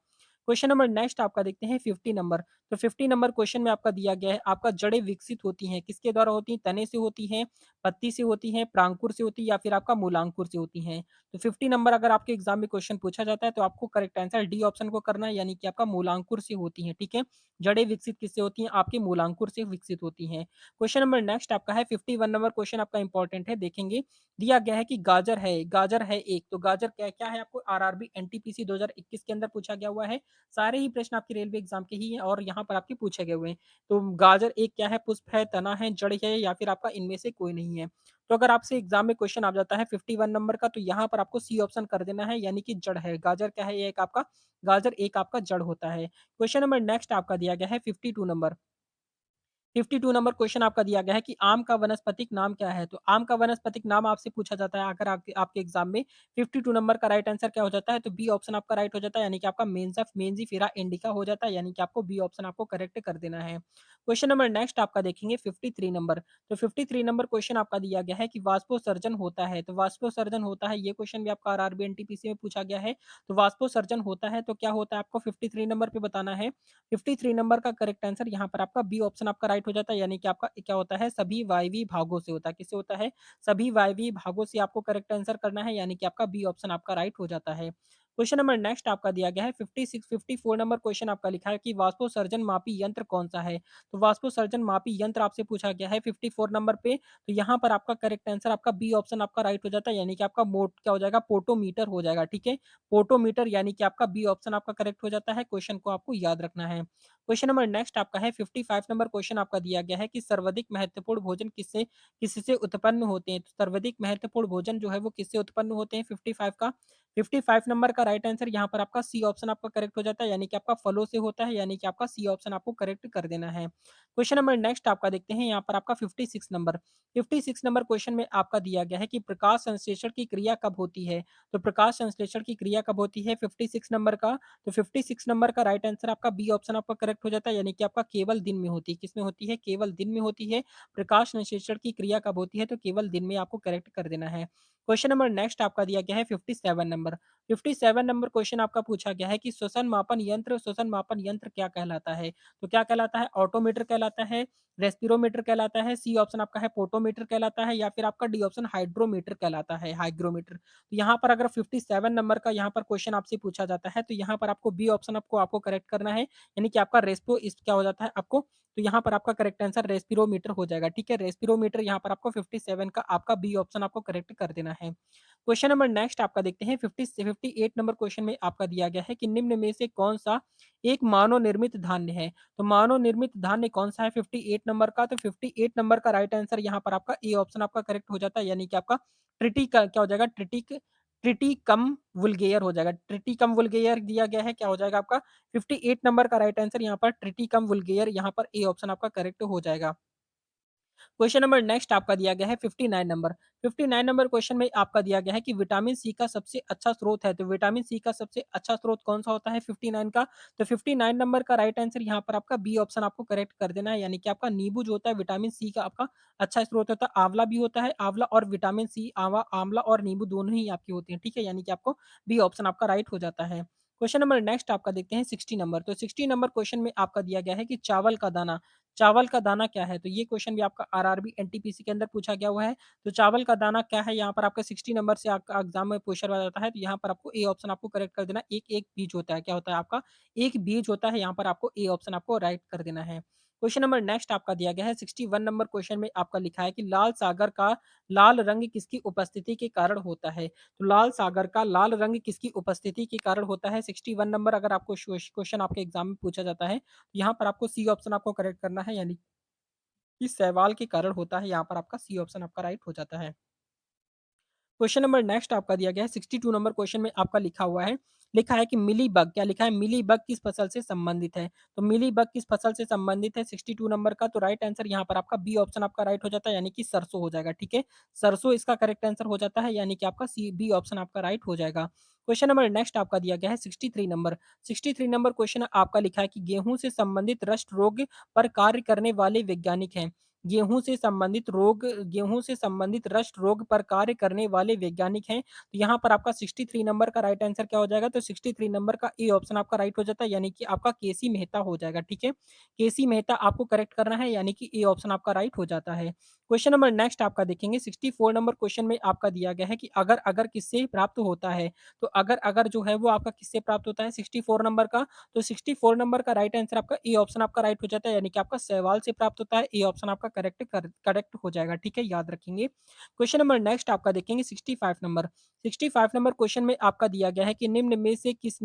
क्वेश्चन नंबर नेक्स्ट आपका देखते हैं 50 नंबर। तो 50 नंबर क्वेश्चन में आपका दिया गया है आपका जड़ें विकसित होती हैं, किसके द्वारा होती हैं? तने से होती हैं, पत्ती से होती हैं, प्रांकुर से होती है या फिर आपका मूलांकुर से होती हैं। तो 50 नंबर अगर आपके एग्जाम में क्वेश्चन पूछा जाता है तो आपको करेक्ट आंसर डी ऑप्शन को करना है, यानी कि आपका मूलांकुर से होती हैं, ठीक है? जड़ें विकसित किससे होती हैं? आपके मूलांकुर से विकसित होती हैं। क्वेश्चन नंबर नेक्स्ट आपका है 51 नंबर क्वेश्चन आपका इंपॉर्टेंट है, देखेंगे। दिया गया है कि गाजर है एक। तो गाजर क्या क्या है आपको आरआरबी एनटीपीसी 2021 के अंदर पूछा गया हुआ है। सारे ही प्रश्न आपके रेलवे एग्जाम के ही हैं और यहाँ पर आपके पूछे गए हुए हैं। तो गाजर एक क्या है? पुष्प है, तना है, जड़ है या फिर आपका इनमें से कोई नहीं है। तो अगर आपसे एग्जाम में क्वेश्चन आ जाता है 51 नंबर का, तो यहाँ पर आपको सी ऑप्शन कर देना है, यानी कि जड़ है। गाजर क्या है? ये एक आपका गाजर एक आपका जड़ होता है। क्वेश्चन नंबर नेक्स्ट आपका दिया गया है 52 नंबर। 52 नंबर क्वेश्चन आपका दिया गया है कि आम का वानस्पतिक नाम क्या है? तो आम का वानस्पतिक नाम आपसे पूछा जाता है अगर आपके आपके एग्ज़ाम में 52 नंबर का राइट आंसर क्या हो जाता है? तो बी ऑप्शन आपका राइट हो जाता है, यानी कि आपका मेंजिफेरा इंडिका हो जाता है, यानी कि आपको बी ऑप्शन आपको करेक्ट कर देना है। क्वेश्चन नंबर नेक्स्ट आपका देखेंगे 53 नंबर। तो 53 नंबर क्वेश्चन आपका दिया गया है कि वाष्पोसर्जन होता है, तो वाष्पोसर्जन होता है, ये क्वेश्चन भी आपका आरआरबी एनटीपीसी में पूछा गया है। तो वाष्पोसर्जन होता है तो क्या होता है आपको 53 नंबर पे बताना है। 53 नंबर का करेक्ट आंसर यहाँ पर आपका बी ऑप्शन आपका राइट हो जाता है, यानी कि आपका क्या होता है, सभी वायवीय भागों से होता है। किससे होता है? सभी वायवीय भागों से आपको करेक्ट आंसर करना है, यानी कि आपका बी ऑप्शन आपका राइट हो जाता है। क्वेश्चन नंबर नेक्स्ट आपका दिया गया है 56 54 नंबर क्वेश्चन आपका लिखा है कि वाष्पोसर्जन मापी यंत्र कौन-सा है? तो वाष्पोसर्जन मापी यंत्र आपसे पूछा गया है 54 नंबर पे, तो यहाँ पर आपका करेक्ट आंसर आपका बी ऑप्शन आपका राइट हो जाता है, यानी कि आपका मोट क्या हो जाएगा, पोटोमीटर हो जाएगा, ठीक है? पोटोमीटर यानी कि आपका बी ऑप्शन आपका करेक्ट हो जाता है, क्वेश्चन को आपको याद रखना है। क्वेश्चन नंबर नेक्स्ट आपका है 55 नंबर क्वेश्चन आपका दिया गया है कि सर्वाधिक महत्वपूर्ण भोजन किससे उत्पन्न होते हैं? तो सर्वाधिक महत्वपूर्ण भोजन जो है वो किससे उत्पन्न होते हैं 55 का? 55 नंबर का राइट आंसर यहाँ पर आपका सी ऑप्शन आपका करेक्ट हो जाता है, यानी कि आपका फलों से होता है, यानी कि आपका सी ऑप्शन आपको करेक्ट कर देना है। क्वेश्चन नंबर नेक्स्ट आपका देखते हैं यहाँ पर आपका 56 नंबर। 56 नंबर क्वेश्चन में आपका दिया गया है कि प्रकाश संश्लेषण की क्रिया कब होती है? तो प्रकाश संश्लेषण की क्रिया कब होती है 56 नंबर का? तो 56 नंबर का राइट आंसर आपका बी ऑप्शन आपका करेक्ट हो जाता है, यानी कि आपका केवल दिन में होती है। किसमें होती है? केवल दिन में होती है। प्रकाश संश्लेषण की क्रिया कब होती है? तो केवल दिन में आपको करेक्ट कर देना है। क्वेश्चन नंबर नेक्स्ट आपका दिया गया है 57 नंबर। 57 नंबर क्वेश्चन आपका पूछा गया है कि श्वसन मापन यंत्र क्या कहलाता है? तो क्या कहलाता है? ऑटोमीटर कहलाता है, रेस्पिरोमीटर कहलाता है, सी ऑप्शन आपका है पोटोमीटर कहलाता है, या फिर आपका डी ऑप्शन हाइड्रोमीटर कहलाता है, हाइग्रोमीटर। तो यहाँ पर अगर 57 नंबर का यहाँ पर क्वेश्चन आपसे पूछा जाता है, तो यहाँ पर आपको बी ऑप्शन आपको आपको करेक्ट करना है, यानी कि आपका रेस्पो इस क्या हो जाता है आपको, तो यहाँ पर आपका करेक्ट आंसर रेस्पिरोमीटर हो जाएगा, ठीक है? रेस्पिरोमीटर यहाँ पर आपको 57 का आपका बी ऑप्शन आपको करेक्ट कर देना है। क्वेश्चन नंबर नेक्स्ट आपका देखते हैं 58 नंबर क्वेश्चन में आपका दिया गया है कि निम्न में से कौन-सा एक मानव निर्मित धान्य है? तो मानव निर्मित धान्य कौन-सा है 58 नंबर का? तो 58 नंबर का राइट आंसर यहाँ पर आपका ए ऑप्शन आपका करेक्ट हो जाता है, यानी कि आपका ट्रिटी का क्या हो जाएगा, ट्रिटिकम वुल्गेयर हो जाएगा। ट्रिटिकम वुल्गेयर दिया गया है, क्या हो जाएगा आपका 58 नंबर का राइट आंसर यहाँ पर ट्रिटिकम वुल्गेयर, यहाँ पर ए ऑप्शन आपका करेक्ट हो जाएगा। क्वेश्चन नंबर नेक्स्ट आपका दिया गया है 59 नंबर। 59 नंबर क्वेश्चन में आपका दिया गया है कि विटामिन सी का सबसे अच्छा स्रोत है, तो विटामिन सी का सबसे अच्छा स्रोत कौन-सा होता है 59 का? तो 59 नंबर का राइट आंसर यहाँ पर आपका बी ऑप्शन आपको करेक्ट कर देना है, यानी कि आपका नींबू जो होता है विटामिन सी का आपका अच्छा स्रोत होता है। आंवला भी होता है, आंवला और विटामिन सी आंवला और नींबू दोनों ही आपके होते हैं, ठीक है? यानी कि आपको बी ऑप्शन आपका राइट हो जाता है। क्वेश्चन नंबर नेक्स्ट आपका देखते हैं 60 नंबर। तो 60 नंबर क्वेश्चन में आपका दिया गया है कि चावल का दाना क्या है? तो ये क्वेश्चन भी आपका आरआरबी एनटीपीसी के अंदर पूछा गया हुआ है। तो चावल का दाना क्या है? यहाँ पर आपका 60 नंबर से आपका एग्ज़ाम में पूछा जाता है, तो यहाँ पर आपको ए ऑप्शन आपको करेक्ट कर देना है। एक-एक बीज होता है, क्या होता है आपका? एक बीज होता है, यहाँ पर आपको ए ऑप्शन आपको राइट कर देना है। क्वेश्चन नंबर नेक्स्ट आपका दिया गया है 61 नंबर क्वेश्चन में आपका लिखा है कि लाल सागर का लाल रंग किसकी उपस्थिति के कारण होता है? तो लाल सागर का लाल रंग किसकी उपस्थिति के कारण होता है? 61 नंबर अगर आपको क्वेश्चन आपके एग्ज़ाम में पूछा जाता है, तो यहाँ पर आपको सी ऑप्शन आपको करेक्ट करना है, यानी कि शैवाल के कारण होता है, यहाँ पर आपका सी ऑप्शन आपका राइट हो जाता है। क्वेश्चन नंबर नेक्स्ट आपका दिया गया है 62 नंबर क्वेश्चन में आपका लिखा है कि मिलीबग क्या लिखा है, मिलीबग किस फसल से संबंधित है? तो मिलीबग किस फसल से संबंधित है 62 नंबर का? तो राइट आंसर यहाँ पर आपका बी ऑप्शन आपका राइट हो जाता है, यानी कि सरसों हो जाएगा, ठीक है? सरसों इसका करेक्ट आंसर हो जाता है, यानी कि आपका सी बी ऑप्शन आपका राइट हो जाएगा। क्वेश्चन नंबर नेक्स्ट आपका दिया गया है 63 नंबर। 63 नंबर क्वेश्चन आपका लिखा है कि गेहूँ से संबंधित रस्ट रोग पर कार्य करने वाले वैज्ञानिक हैं। गेहूँ से संबंधित रस्ट रोग पर कार्य करने वाले वैज्ञानिक हैं। तो यहाँ पर आपका 63 नंबर का राइट आंसर क्या हो जाएगा? तो 63 नंबर का ए ऑप्शन आपका राइट हो जाता है, यानी कि आपका केसी मेहता हो जाएगा, ठीक है? केसी मेहता आपको करेक्ट करना है, यानी कि ए ऑप्शन आपका राइट हो जाता है। क्वेश्चन नंबर नेक्स्ट आपका देखेंगे 64 नंबर क्वेश्चन में आपका दिया गया है कि अगर किससे प्राप्त होता है? तो अगर जो है वो आपका किससे प्राप्त होता है 64 नंबर का? तो 64 नंबर का राइट आंसर आपका ए ऑप्शन आपका राइट हो जाता है, यानी कि आपका शैवाल से प्राप्त होता है। ए ऑप्शन आपका करेक्ट हो जाएगा, ठीक है? याद रखेंगे। क्वेश्चन नंबर नेक्स्ट आपका देखेंगे 65 नंबर। 65 नंबर क्वेश्चन में आपका दिया गया है कि निम्न में से किस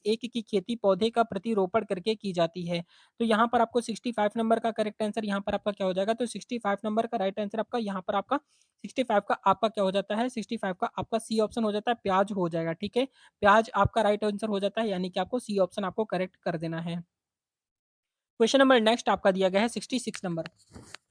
एक की खेती पौधे का प्रतिरोपण करके की जाती है? तो यहाँ पर आपको 65 नंबर का करेक्ट आंसर यहाँ पर आपका क्या हो जाएगा? तो 65 नंबर का राइट आंसर आपका यहाँ पर आपका 65 का आपका क्या हो जाता है? 65 का आपका सी ऑप्शन हो जाता है, प्याज हो जाएगा, ठीक है? प्याज आपका राइट आंसर हो जाता है, यानी कि आपको सी ऑप्शन आपको करेक्ट कर देना है। क्वेश्चन नंबर नेक्स्ट आपका दिया गया है 66 नंबर।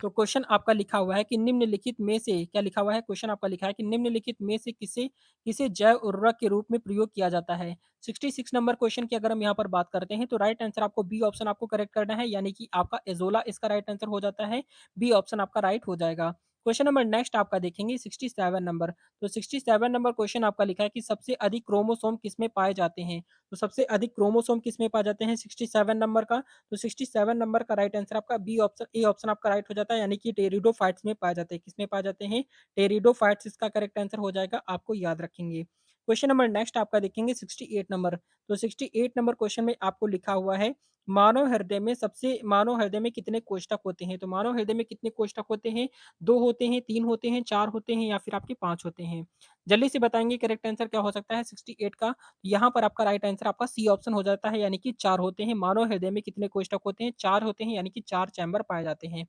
तो क्वेश्चन आपका लिखा हुआ है कि निम्नलिखित में से क्या लिखा हुआ है? क्वेश्चन आपका लिखा है कि निम्नलिखित में से किसे किसे जैव उर्वरक के रूप में प्रयोग किया जाता है? 66 नंबर क्वेश्चन की अगर हम यहाँ पर बात करते हैं तो राइट आंसर आपको बी ऑप्शन आपको करेक्ट करना है, यानी कि आपका एज़ोला इसका राइट आंसर हो जाता है। बी ऑप्शन आपका राइट हो जाएगा। क्वेश्चन नंबर नेक्स्ट आपका देखेंगे 67 नंबर। तो 67 नंबर क्वेश्चन आपका लिखा है कि सबसे अधिक क्रोमोसोम किसमें पाए जाते हैं? तो सबसे अधिक क्रोमोसोम किसमें पाए जाते हैं 67 नंबर का? तो 67 नंबर का राइट आंसर आपका बी ऑप्शन ए ऑप्शन आपका राइट हो जाता है, यानी कि टेरिडोफाइट्स में पाए जाते हैं। किसमें पाए जाते हैं? टेरिडोफाइट्स इसका करेक्ट आंसर हो जाएगा, आपको याद रखेंगे। क्वेश्चन नंबर नेक्स्ट आपका देखेंगे 68 नंबर। तो 68 नंबर क्वेश्चन में आपको लिखा हुआ है मानव हृदय में कितने कोष्ठक होते हैं? तो मानव हृदय में कितने कोष्ठक होते हैं? 2 होते हैं, 3 होते हैं, 4 होते हैं या फिर आपके 5 होते हैं? जल्दी से बताएँगे करेक्ट आंसर क्या हो सकता है 68 का? यहाँ पर आपका राइट आंसर आपका सी ऑप्शन हो जाता है, यानी कि 4 होते हैं। मानव हृदय में कितने कोष्ठक होते हैं? 4 होते हैं, यानी कि 4 चैम्बर पाए जाते हैं।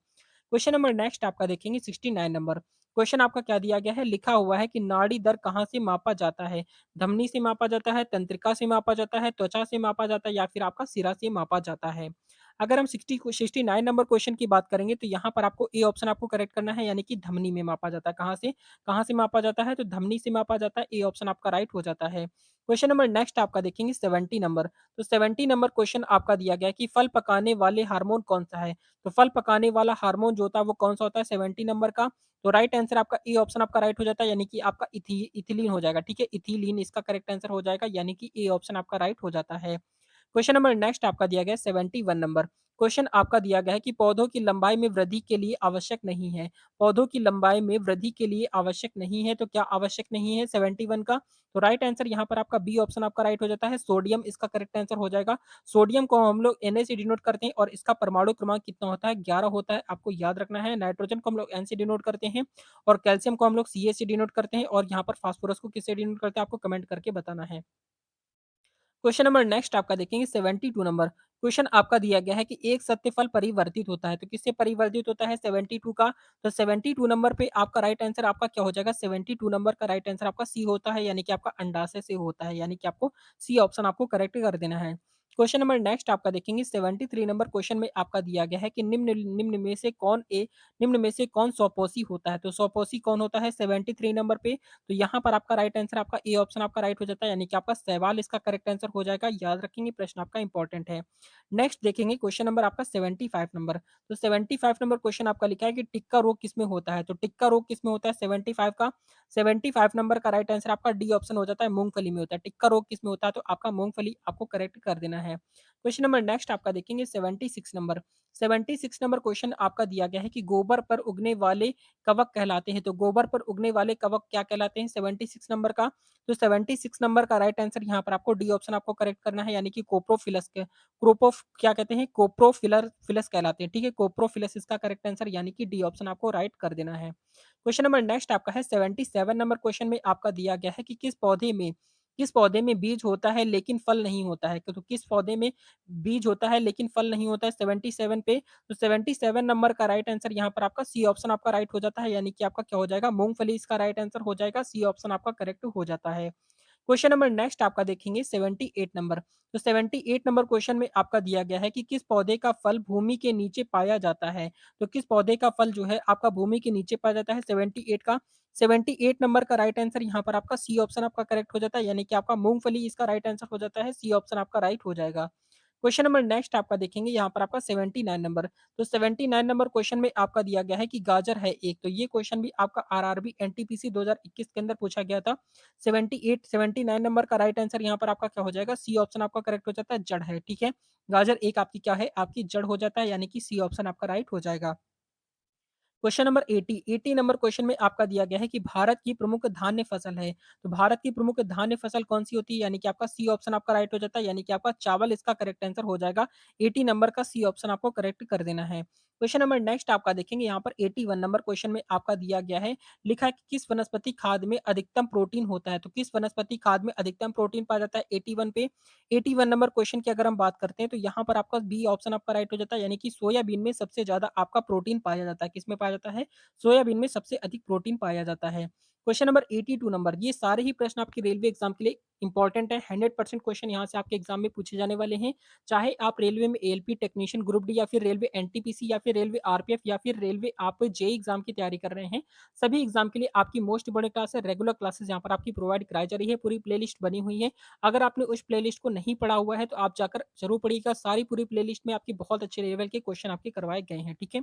क्वेश्चन नंबर नेक्स्ट आपका देखेंगे 69 नंबर। क्वेश्चन आपका क्या दिया गया है? लिखा हुआ है कि नाड़ी दर कहाँ से मापा जाता है? धमनी से मापा जाता है, तंत्रिका से मापा जाता है, त्वचा से मापा जाता है या फिर आपका सिरा से मापा जाता है? अगर हम 69 नंबर क्वेश्चन की बात करेंगे तो यहाँ पर आपको ए ऑप्शन आपको करेक्ट करना है, यानी कि धमनी में मापा जाता है। कहाँ से? कहाँ से मापा जाता है? तो धमनी से मापा जाता है। ए ऑप्शन आपका राइट हो जाता है। क्वेश्चन नंबर नेक्स्ट आपका देखेंगे 70 नंबर। तो 70 नंबर क्वेश्चन आपका दिया गया है कि फल पकाने वाले हार्मोन कौन-सा है? तो फल पकाने वाला हार्मोन जो होता है वो कौन-सा होता है 70 नंबर का? तो राइट आंसर आपका ए ऑप्शन आपका राइट हो जाता है, यानी कि आपका इथिलीन हो जाएगा, ठीक है? इथिलीन इसका करेक्ट आंसर हो जाएगा, यानी कि ए ऑप्शन आपका राइट हो जाता है। क्वेश्चन नंबर नेक्स्ट आपका दिया गया है 71 नंबर। क्वेश्चन आपका दिया गया है कि पौधों की लंबाई में वृद्धि के लिए आवश्यक नहीं है। पौधों की लंबाई में वृद्धि के लिए आवश्यक नहीं है, तो क्या आवश्यक नहीं है 71 का? तो राइट आंसर यहाँ पर आपका बी ऑप्शन आपका राइट हो जाता है, सोडियम इसका करेक्ट आंसर हो जाएगा। सोडियम को हम लोग Na से डिनोट करते हैं और इसका परमाणु क्रमांक कितना होता है? 11 होता है, आपको याद रखना है। नाइट्रोजन को हम लोग N से डिनोट करते हैं और कैल्शियम को हम लोग Ca से डिनोट करते हैं और यहाँ पर फास्फोरस को किससे डिनोट करते हैं? आपको कमेंट करके बताना है। क्वेश्चन नंबर नेक्स्ट आपका देखेंगे 72 नंबर। क्वेश्चन आपका दिया गया है कि एक सत्य-फल परिवर्तित होता है, तो किससे परिवर्तित होता है 72 का? तो 72 नंबर पे आपका राइट आंसर आपका क्या हो जाएगा? 72 नंबर का राइट आंसर आपका सी होता है, यानी कि आपका अंडाशय से होता है, यानी कि आपको सी ऑप्शन आपको करेक्ट कर देना है। क्वेश्चन नंबर नेक्स्ट आपका देखेंगे 73 नंबर क्वेश्चन में आपका दिया गया है कि निम्न में से कौन स्वपोषी होता है? तो स्वपोषी कौन होता है 73 नंबर पे? तो यहाँ पर आपका राइट आंसर आपका ए ऑप्शन आपका राइट हो जाता है, यानी कि आपका सवाल इसका करेक्ट आंसर हो जाएगा। याद रखेंगे प्रश्न आपका इंपॉर्टेंट है। नेक्स्ट देखेंगे क्वेश्चन नंबर आपका 75 नंबर। तो 75 नंबर क्वेश्चन आपका लिखा है कि टिक्का रोग किसमें होता है? तो टिक्का रोग किसमें होता है 75 का? 75 नंबर का राइट आंसर आपका डी ऑप्शन हो जाता है, मूँगफली में होता है। टिक्का रोग किसमें होता है? तो आपका मूँगफली आपको करेक्ट कर देना है। क्वेश्चन नंबर नेक्स्ट आपका देखेंगे 76 नंबर। 76 नंबर क्वेश्चन आपका दिया गया है कि गोबर पर उगने वाले कवक कहलाते हैं। तो गोबर पर उगने वाले कवक क्या कहलाते हैं 76 नंबर का? तो 76 नंबर का राइट आंसर यहाँ पर आपको डी ऑप्शन आपको करेक्ट करना है, यानी कि कोप्रोफिलस के क्रोपोफ क्या कहते हैं? कोप्रोफिलर फिलस कहलाते हैं, ठीक है? कोप्रोफिलस इसका करेक्ट आंसर, यानी कि डी ऑप्शन आपको राइट कर देना है। क्वेश्चन नंबर नेक्स्ट आपका है 77 नंबर क्वेश्चन में आपका दिया गया है कि किस पौधे में बीज होता है लेकिन फल नहीं होता है? तो किस पौधे में बीज होता है लेकिन फल नहीं होता है 77 पे? तो 77 नंबर का राइट आंसर यहाँ पर आपका सी ऑप्शन आपका राइट हो जाता है, यानी कि आपका क्या हो जाएगा? मूँगफली इसका राइट आंसर हो जाएगा, सी ऑप्शन आपका करेक्ट हो जाता है। क्वेश्चन नंबर नेक्स्ट आपका देखेंगे 78 नंबर। तो 78 नंबर क्वेश्चन में आपका दिया गया है कि किस पौधे का फल भूमि के नीचे पाया जाता है? तो किस पौधे का फल जो है आपका भूमि के नीचे पाया जाता है 78 का? 78 नंबर का राइट आंसर यहाँ पर आपका सी ऑप्शन आपका करेक्ट हो जाता है, यानी कि आपका मूँगफली इसका राइट आंसर हो जाता है, सी ऑप्शन आपका राइट हो जाएगा। क्वेश्चन नंबर नेक्स्ट आपका देखेंगे यहाँ पर आपका 79 नंबर। तो 79 नंबर क्वेश्चन में आपका दिया गया है कि गाजर है एक, तो ये क्वेश्चन भी आपका आरआरबी एनटीपीसी 2021 के अंदर पूछा गया था। 79 नंबर का राइट आंसर यहाँ पर आपका क्या हो जाएगा? सी ऑप्शन आपका करेक्ट हो जाता है, जड़ है, ठीक है? गाजर एक आपकी क्या है? आपकी जड़ हो जाता है, यानी कि सी ऑप्शन आपका राइट हो जाएगा। क्वेश्चन नंबर 80 नंबर क्वेश्चन में आपका दिया गया है कि भारत की प्रमुख धान्य फसल है। तो भारत की प्रमुख धान्य फसल कौन-सी होती है? यानी कि आपका सी ऑप्शन आपका राइट हो जाता है, यानी कि आपका चावल इसका करेक्ट आंसर हो जाएगा। 80 नंबर का सी ऑप्शन आपको करेक्ट कर देना है। क्वेश्चन नंबर नेक्स्ट आपका देखेंगे यहाँ पर 81 नंबर क्वेश्चन में आपका दिया गया है, लिखा है कि किस वनस्पति खाद में अधिकतम प्रोटीन होता है? तो किस वनस्पति खाद में अधिकतम प्रोटीन पाया जाता है 81 पे? 81 नंबर क्वेश्चन की अगर हम बात करते हैं तो यहाँ पर आपका बी ऑप्शन आपका राइट हो जाता है, यानी कि सोयाबीन में सबसे ज़्यादा आपका प्रोटीन पाया जाता है। किसमें पाया पाया जाता है? सोयाबीन में सबसे अधिक प्रोटीन पाया जाता है। क्वेश्चन नंबर 82 नंबर, ये सारे ही प्रश्न आपके रेलवे एग्ज़ाम के लिए इम्पोर्टेंट है। 100% क्वेश्चन यहाँ से आपके एग्ज़ाम में पूछे जाने वाले हैं। चाहे आप रेलवे में एएलपी टेक्नीशियन ग्रुप डी या फिर रेलवे एनटीपीसी या फिर रेलवे आरपीएफ या फिर रेलवे आप जेईई एग्ज़ाम की तैयारी कर रहे हैं, सभी एग्ज़ाम के लिए आपकी मोस्ट इम्पोर्टेंट क्लास है, रेगुलर क्लासेस यहाँ पर आपकी प्रोवाइड कराई जा रही है, पूरी प्लेलिस्ट बनी हुई है। अगर आपने उस प्लेलिस्ट को नहीं पढ़ा हुआ है, तो आप जाकर ज़रूर पढ़िएगा। सारी पूरी प्लेलिस्ट में आपकी बहुत अच्छे लेवल के क्वेश्चन आपके करवाए गए हैं, ठीक है?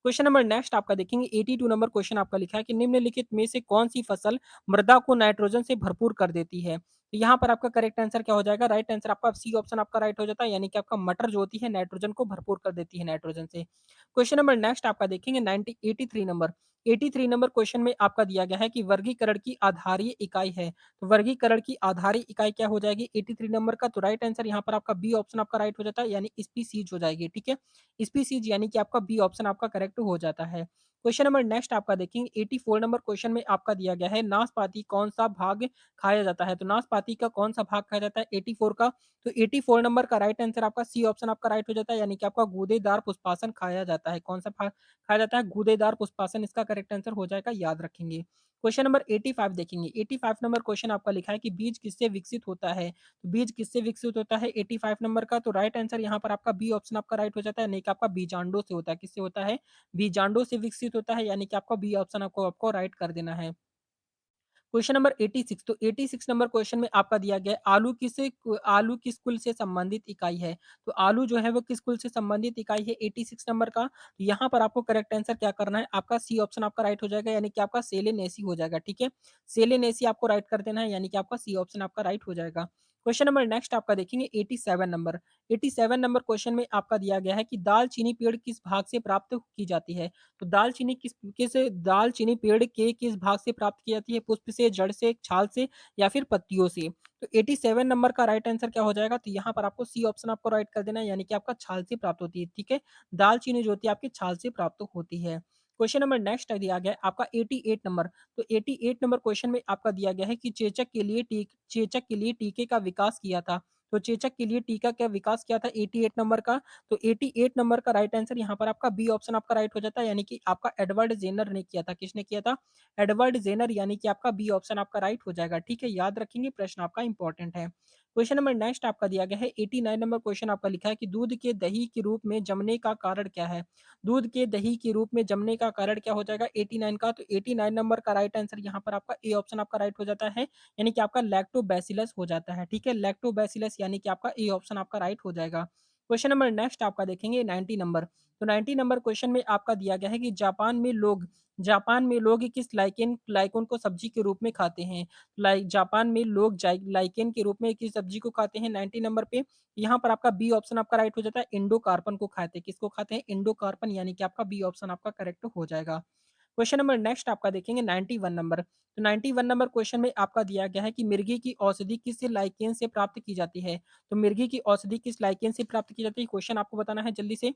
क्वेश्चन नंबर नेक्स्ट आपका देखेंगे 82 नंबर क्वेश्चन आपका लिखा है कि निम्नलिखित में से कौन-सी फसल मृदा को नाइट्रोजन से भरपूर कर देती है? तो यहाँ पर आपका करेक्ट आंसर क्या हो जाएगा? राइट आंसर आपका सी ऑप्शन आपका राइट हो जाता है, यानी कि आपका मटर जो होती है नाइट्रोजन को भरपूर कर देती है नाइट्रोजन से। क्वेश्चन नंबर नेक्स्ट आपका देखेंगे 90 83 नंबर। 83 नंबर क्वेश्चन में आपका दिया गया है कि वर्गीकरण की आधारीय इकाई है। तो वर्गीकरण की आधारीय इकाई क्या हो जाएगी 83 नंबर का? तो राइट आंसर यहाँ पर आपका बी ऑप्शन आपका राइट हो जाता है, यानी स्पीसीज हो जाएगी, ठीक है? स्पीसीज यानी कि आपका बी ऑप्शन आपका करेक्ट हो जाता है। क्वेश्चन नंबर नेक्स्ट आपका देखेंगे 84 नंबर क्वेश्चन में आपका दिया गया है नाशपाती कौन-सा भाग खाया जाता है? तो नाशपाती का कौन-सा भाग खाया जाता है 84 का? तो 84 नंबर का राइट आंसर आपका सी ऑप्शन आपका राइट हो जाता है, यानी कि आपका गूदेदार पुष्पासन खाया जाता है। कौन-सा भाग खाया जाता है? गूदेदार पुष्पासन इसका करेक्ट आंसर हो जाएगा, याद रखेंगे। क्वेश्चन नंबर 85 देखेंगे। 85 नंबर क्वेश्चन आपका लिखा है कि बीज किससे विकसित होता है? तो बीज किससे विकसित होता है 85 नंबर का? तो राइट आंसर यहाँ पर आपका बी ऑप्शन आपका राइट हो जाता है, नहीं कि आपका बीजांडों से होता है। किससे होता है? बीजांडों से विकसित होता है, यानी कि आपका बी ऑप्शन आपको आपको राइट कर देना है। क्वेश्चन नंबर 86 तो 86 नंबर क्वेश्चन में आपका दिया गया है आलू किस कुल से संबंधित इकाई है? तो आलू जो है वो किस कुल से संबंधित इकाई है 86 नंबर का? तो यहाँ पर आपको करेक्ट आंसर क्या करना है? आपका सी ऑप्शन आपका राइट हो जाएगा, यानी कि आपका सेलेनेसी हो जाएगा, ठीक है? सेलेनेसी आपको राइट कर देना है, यानी कि आपका सी ऑप्शन आपका राइट हो जाएगा। क्वेश्चन नंबर नेक्स्ट आपका देखेंगे 87 नंबर। 87 नंबर क्वेश्चन में आपका दिया गया है कि दालचीनी पेड़ किस भाग से प्राप्त की जाती है? तो दालचीनी पेड़ के किस भाग से प्राप्त की जाती है? पुष्प से, जड़ से, छाल से या फिर पत्तियों से? तो 87 नंबर का राइट आंसर क्या हो जाएगा? तो यहाँ पर आपको सी ऑप्शन आपको राइट कर देना है, यानी कि आपका छाल से प्राप्त होती है, ठीक है? दालचीनी जो होती है आपकी छाल से प्राप्त होती है। क्वेश्चन नंबर नेक्स्ट दिया गया है आपका 88 नंबर। तो 88 नंबर क्वेश्चन में आपका दिया गया है कि चेचक के लिए टीके का विकास किया था। तो चेचक के लिए टीका का विकास किया था 88 नंबर का? तो 88 नंबर का राइट आंसर यहाँ पर आपका बी ऑप्शन आपका राइट हो जाता है, यानी कि आपका एडवर्ड जेनर ने किया था। किसने किया था? एडवर्ड जेनर, यानी कि आपका बी ऑप्शन आपका राइट हो जाएगा, ठीक है? याद रखेंगे, प्रश्न आपका इंपॉर्टेंट है। क्वेश्चन नंबर नेक्स्ट आपका दिया गया है 89 नंबर क्वेश्चन आपका लिखा है कि दूध के दही के रूप में जमने का कारण क्या है? दूध के दही के रूप में जमने का कारण क्या हो जाएगा 89 का? तो 89 नंबर का राइट आंसर यहाँ पर आपका ए ऑप्शन आपका राइट हो जाता है, यानी कि आपका लैक्टोबैसिलस हो जाता है, ठीक है? लैक्टोबैसिलस यानी कि आपका ए ऑप्शन आपका राइट हो जाएगा। क्वेश्चन नंबर नेक्स्ट आपका देखेंगे 90 नंबर। तो 90 नंबर क्वेश्चन में आपका दिया गया है कि जापान में लोग किस लाइकेन को सब्जी के रूप में खाते हैं? जापान में लोग लाइकेन के रूप में किस सब्जी को खाते हैं 90 नंबर पे? यहाँ पर आपका बी ऑप्शन आपका राइट हो जाता है, इंडोकार्पन को खाते हैं। किसको खाते हैं? इंडोकार्पन, यानी कि आपका बी ऑप्शन आपका करेक्ट हो जाएगा। क्वेश्चन नंबर नेक्स्ट आपका देखेंगे 91 नंबर। तो 91 नंबर क्वेश्चन में आपका दिया गया है कि मिर्गी की औषधि किस लाइकेन से प्राप्त की जाती है? तो मिर्गी की औषधि किस लाइकेन से प्राप्त की जाती है? क्वेश्चन आपको बताना है जल्दी से।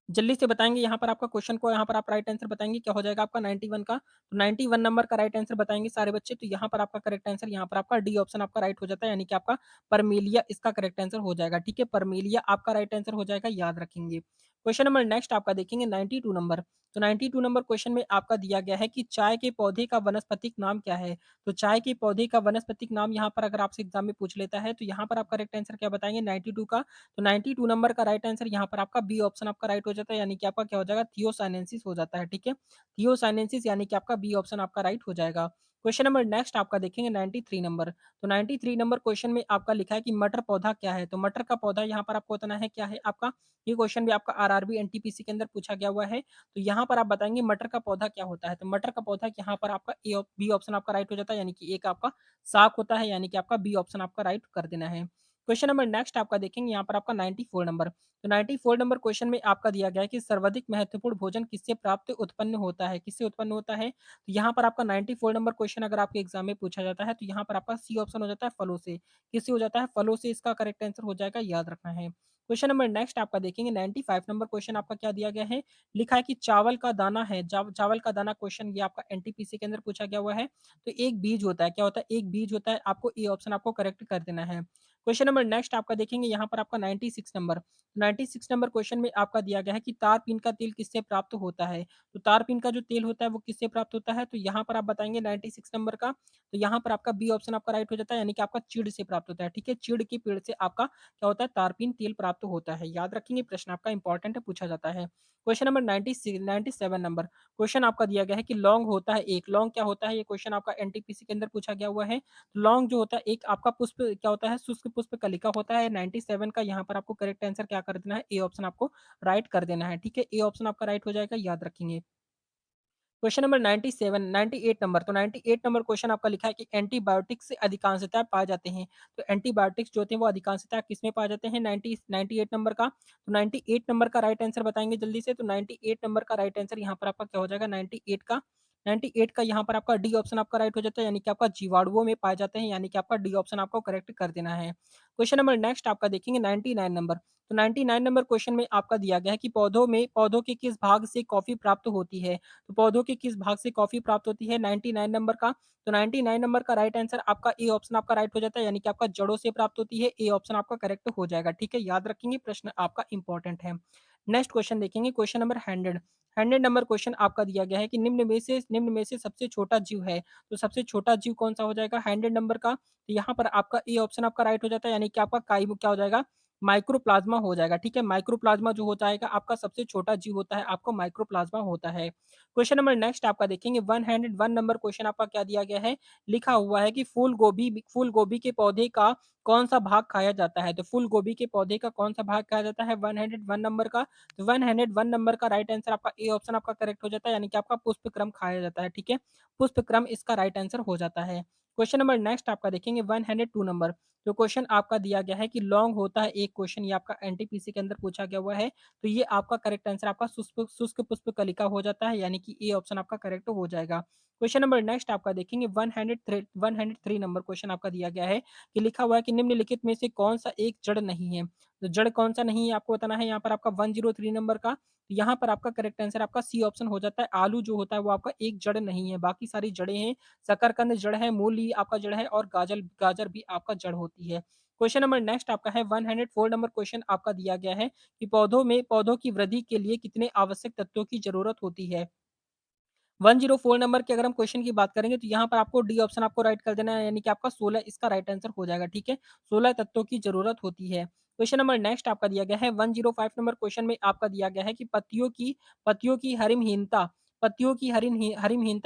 जल्दी से बताएँगे, यहाँ पर आपका क्वेश्चन को यहाँ पर आप राइट आंसर बताएँगे, क्या हो जाएगा आपका 91 का? तो 91 नंबर का राइट आंसर बताएँगे सारे बच्चे, तो यहाँ पर आपका करेक्ट आंसर यहाँ पर आपका डी ऑप्शन आपका राइट हो जाता है, यानी कि आपका परमेलिया इसका करेक्ट आंसर हो जाएगा, ठीक है? परमेलिया आपका राइट आंसर हो जाएगा, याद रखेंगे। क्वेश्चन नंबर नेक्स्ट आपका देखेंगे 92 नंबर। तो 92 नंबर क्वेश्चन में आपका दिया गया है कि चाय के पौधे का वानस्पतिक नाम क्या है? तो चाय के पौधे का वानस्पतिक नाम यहाँ पर अगर आपसे एग्ज़ाम में पूछ लेता है, तो यहाँ पर आप करेक्ट आंसर क्या बताएँगे 92 का? तो 92 नंबर का राइट आंसर यहाँ पर आपका बी ऑप्शन आपका राइट हो जाता है, यानी कि आपका क्या हो जाएगा थियोसाइनेंसिस हो जाता है, ठीक है? थियोसाइनेंसिस यानी कि आपका बी ऑप्शन आपका राइट हो जाएगा। क्वेश्चन नंबर नेक्स्ट आपका देखेंगे 93 नंबर। तो 93 नंबर क्वेश्चन में आपका लिखा है कि मटर पौधा क्या है? तो मटर का पौधा यहाँ पर आपको बताना है क्या है आपका? ये क्वेश्चन भी आपका आरआरबी एनटीपीसी के अंदर पूछा गया हुआ है। तो यहाँ पर आप बताएँगे मटर का पौधा क्या होता है? तो मटर का पौधा यहाँ पर आपका बी ऑप्शन आपका राइट हो जाता है, यानी कि एक आपका साग होता है, यानी कि आपका बी ऑप्शन आपका राइट कर देना है। क्वेश्चन नंबर नेक्स्ट आपका देखेंगे यहाँ पर आपका 94 नंबर। तो 94 नंबर क्वेश्चन में आपका दिया गया है कि सर्वाधिक महत्वपूर्ण भोजन किससे प्राप्त उत्पन्न होता है? किससे उत्पन्न होता है? तो यहाँ पर आपका 94 नंबर क्वेश्चन अगर आपके एग्जाम में पूछा जाता है, तो यहाँ पर आपका सी ऑप्शन हो जाता है फलों से। किससे हो जाता है? फलों से इसका करेक्ट आंसर हो जाएगा, याद रखना है। क्वेश्चन नंबर नेक्स्ट आपका देखेंगे 95 नंबर क्वेश्चन आपका क्या दिया गया है? लिखा है कि चावल का दाना है। चावल का दाना क्वेश्चन ये आपका एनटीपीसी के अंदर पूछा गया हुआ है। तो एक बीज होता है, क्या होता है? एक बीज होता है, आपको ए ऑप्शन आपको करेक्ट कर देना है। क्वेश्चन नंबर नेक्स्ट आपका देखेंगे यहाँ पर आपका 96 नंबर। 96 नंबर क्वेश्चन में आपका दिया गया है कि तारपीन का तेल किससे प्राप्त होता है? तो तारपीन का जो तेल होता है वो किससे प्राप्त होता है? तो यहाँ पर आप बताएँगे 96 नंबर का, तो यहाँ पर आपका बी ऑप्शन आपका राइट हो जाता है, यानी कि आपका चीड़ से प्राप्त होता है, ठीक है? चीड़ के पेड़ से आपका क्या होता है? तारपीन तेल प्राप्त होता है। याद रखेंगे, प्रश्न आपका इंपॉर्टेंट है, पूछा जाता है। क्वेश्चन नंबर 97 नंबर क्वेश्चन आपका दिया गया है कि लौंग होता है एक, लौंग क्या होता है? ये क्वेश्चन आपका एनटीपीसी के अंदर पूछा गया हुआ है। लौंग जो होता है एक आपका पुष्प क्या होता है? शुष्क पुष्प कलिका होता है। 97 का यहाँ पर आपको करेक्ट आंसर क्या कर देना है? ए ऑप्शन आपको राइट कर देना है, ठीक है? ए ऑप्शन आपका राइट हो जाएगा, याद रखेंगे। क्वेश्चन नंबर 97 98 नंबर, तो 98 नंबर क्वेश्चन आपका लिखा है कि एंटीबायोटिक्स से अधिकांशतः पाए जाते हैं। तो एंटीबायोटिक्स जो होते हैं वो अधिकांशतः किसमें पाए जाते हैं? 98 नंबर का, तो 98 नंबर का राइट आंसर बताएँगे जल्दी से। तो 98 नंबर का राइट आंसर यहाँ पर आपका क्या हो जाएगा? 98 का 98 का यहाँ पर आपका डी ऑप्शन आपका राइट हो जाता है, यानी कि आपका जीवाणुओं में पाए जाते हैं, यानी कि आपका डी ऑप्शन आपको करेक्ट कर देना है। क्वेश्चन नंबर नेक्स्ट आपका देखेंगे 99 नंबर। तो 99 नंबर क्वेश्चन में आपका दिया गया है कि पौधों के किस भाग से कॉफ़ी प्राप्त होती है? तो पौधों के किस भाग से कॉफ़ी प्राप्त होती है? 99 नंबर का, तो 99 नंबर का राइट आंसर आपका ए ऑप्शन आपका राइट हो जाता है, यानी कि आपका जड़ों से प्राप्त होती है। ए ऑप्शन आपका करेक्ट हो जाएगा, ठीक है? याद रखेंगे, प्रश्न आपका इंपॉर्टेंट है। नेक्स्ट क्वेश्चन देखेंगे, क्वेश्चन नंबर 100। 100 नंबर क्वेश्चन आपका दिया गया है कि निम्न में से सबसे छोटा जीव है। तो सबसे छोटा जीव कौन-सा हो जाएगा 100 नंबर का? तो यहाँ पर आपका ए ऑप्शन आपका राइट हो जाता है, यानी कि आपका क्या हो जाएगा? माइक्रोप्लाज़्मा हो जाएगा, ठीक है? माइक्रोप्लाज़्मा जो हो जाएगा आपका सबसे छोटा जीव होता है, आपको माइक्रोप्लाज़्मा होता है। क्वेश्चन नंबर नेक्स्ट आपका देखेंगे 101 नंबर क्वेश्चन आपका क्या दिया गया है? लिखा हुआ है कि फूल गोभी के पौधे का कौन-सा भाग खाया जाता है? तो फूल गोभी के पौधे का कौन-सा भाग खाया जाता है 101 नंबर का? तो 101 नंबर का राइट आंसर आपका ए ऑप्शन आपका करेक्ट हो जाता है, यानी कि आपका पुष्पक्रम खाया जाता है, ठीक है? पुष्पक्रम इसका राइट आंसर हो जाता है। क्वेश्चन नंबर नेक्स्ट आपका देखेंगे 102 नंबर। तो क्वेश्चन आपका दिया गया है कि लौंग होता है एक, क्वेश्चन ये आपका एनटीपीसी के अंदर पूछा गया हुआ है। तो ये आपका करेक्ट आंसर आपका शुष्क शुष्क पुष्प कलिका हो जाता है, यानी कि ए ऑप्शन आपका करेक्ट हो जाएगा। क्वेश्चन नंबर नेक्स्ट आपका देखेंगे 103 नंबर क्वेश्चन आपका दिया गया है कि लिखा हुआ है कि निम्नलिखित में से कौन-सा एक जड़ नहीं है? तो जड़ कौन-सा नहीं है आपको बताना है यहाँ पर आपका 103 नंबर का। तो यहाँ पर आपका करेक्ट आंसर आपका सी ऑप्शन हो जाता है। आलू जो होता है वो आपका एक जड़ नहीं है, बाकी सारी जड़ें हैं। शकरकंद जड़ है, मूली आपका जड़ है और गाजर गाजर भी आपका जड़ होती है। क्वेश्चन नंबर नेक्स्ट आपका है 104 नंबर क्वेश्चन आपका दिया गया है कि पौधों की वृद्धि के लिए कितने आवश्यक तत्वों की ज़रूरत होती है? 104 नंबर के अगर हम क्वेश्चन की बात करेंगे तो यहाँ पर आपको डी ऑप्शन आपको राइट कर देना है, यानी कि आपका 16 इसका राइट आंसर हो जाएगा, ठीक है? 16 तत्वों की ज़रूरत होती है। क्वेश्चन नंबर नेक्स्ट आपका दिया गया है 105 नंबर क्वेश्चन में आपका दिया गया है कि पत्तियों की हरिमहीनता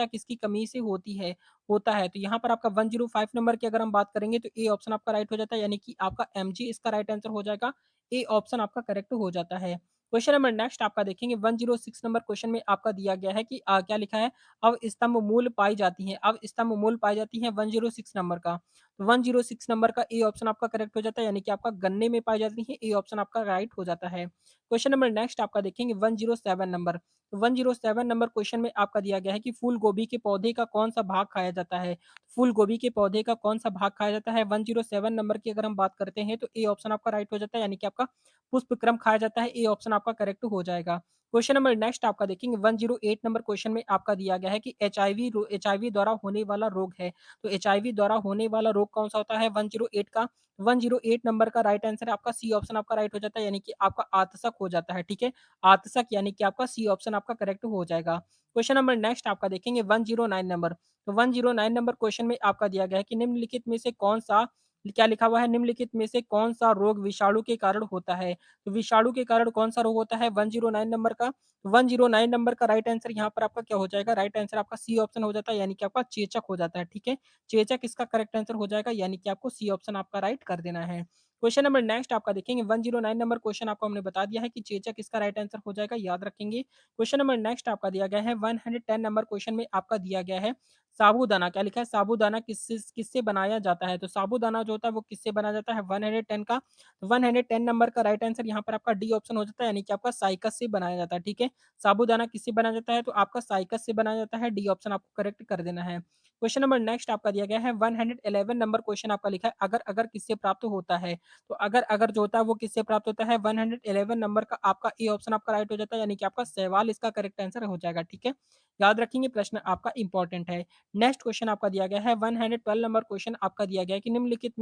किसकी कमी से होता है? तो यहाँ पर आपका 105 नंबर की अगर हम बात करेंगे तो ए ऑप्शन आपका राइट हो जाता है, यानी कि आपका एमजी इसका राइट आंसर हो जाएगा। ए ऑप्शन आपका करेक्ट हो जाता है। क्वेश्चन नंबर नेक्स्ट आपका देखेंगे 106 नंबर क्वेश्चन में आपका दिया गया है कि क्या लिखा है? अवस्तंभ मूल पाई जाती हैं, अवस्तंभ मूल पाई जाती हैं 106 नंबर का। तो 106 नंबर का ए ऑप्शन आपका करेक्ट हो जाता है, यानी कि आपका गन्ने में पाई जाती हैं, ए ऑप्शन आपका राइट हो जाता है। क्वेश्चन नंबर नेक्स्ट आपका देखेंगे 107 नंबर। तो 107 नंबर क्वेश्चन में आपका दिया गया है कि फूल गोभी के पौधे का कौन-सा भाग खाया जाता है? फूल गोभी के पौधे का कौन-सा भाग खाया जाता है? 107 नंबर की अगर हम बात करते हैं तो ए ऑप्शन आपका राइट हो जाता है, यानी कि आपका पुष्पक्रम खाया जाता है, ए ऑप्शन आपका करेक्ट हो जाएगा। क्वेश्चन नंबर नेक्स्ट आपका देखेंगे 108 नंबर क्वेश्चन में आपका दिया गया है कि एचआईवी द्वारा होने वाला रोग है। तो एचआईवी द्वारा होने वाला रोग कौन-सा होता है 108 का? 108 नंबर का राइट आंसर आपका सी ऑप्शन आपका राइट हो जाता है, यानी कि आपका आतशक हो जाता है, ठीक है? आतशक यानी कि आपका सी ऑप्शन आपका करेक्ट हो जाएगा। क्वेश्चन नंबर नेक्स्ट आपका देखेंगे 109 नंबर। तो 109 नंबर क्वेश्चन में आपका दिया गया है कि निम्नलिखित में से कौन-सा क्या लिखा हुआ है? निम्नलिखित में से कौन-सा रोग विषाणु के कारण होता है? तो विषाणु के कारण कौन-सा रोग होता है 109 नंबर का? 109 नंबर का राइट आंसर यहाँ पर आपका क्या हो जाएगा? राइट आंसर आपका सी ऑप्शन हो जाता है, यानी कि आपका चेचक हो जाता है, ठीक है? चेचक इसका करेक्ट आंसर हो जाएगा, यानी कि आपको सी ऑप्शन आपका राइट कर देना है। क्वेश्चन नंबर नेक्स्ट आपका देखेंगे 109 नंबर क्वेश्चन आपको हमने बता दिया है कि चेचक इसका राइट आंसर हो जाएगा, याद रखेंगे। क्वेश्चन नंबर नेक्स्ट आपका दिया गया है 110 नंबर क्वेश्चन में आपका दिया गया है साबूदाना, क्या लिखा है? साबूदाना किससे किससे बनाया जाता है? तो साबूदाना जो होता है वो किससे बनाया जाता है 110 का? 110 नंबर का राइट आंसर यहाँ पर आपका डी ऑप्शन हो जाता है, यानी कि आपका साइकस से बनाया जाता है, ठीक है? साबूदाना किससे बनाया जाता है? तो आपका साइकस से बनाया जाता है, डी ऑप्शन आपको करेक्ट कर देना है। क्वेश्चन नंबर नेक्स्ट आपका दिया गया है 111 नंबर क्वेश्चन आपका लिखा है अगर किससे प्राप्त होता है? तो अगर जो होता है वो किससे प्राप्त होता है? 111 नंबर का आपका ए ऑप्शन आपका राइट हो जाता है, यानी कि आपका शैवाल इसका करेक्ट आंसर हो जाएगा, ठीक है? याद रखेंगे प्रश्न आपका इंपॉर्टेंट है। नेक्स्ट क्वेश्चन आपका दिया गया है 112 नंबर क्वेश्चन आपका दिया गया है कि निम्नलिखित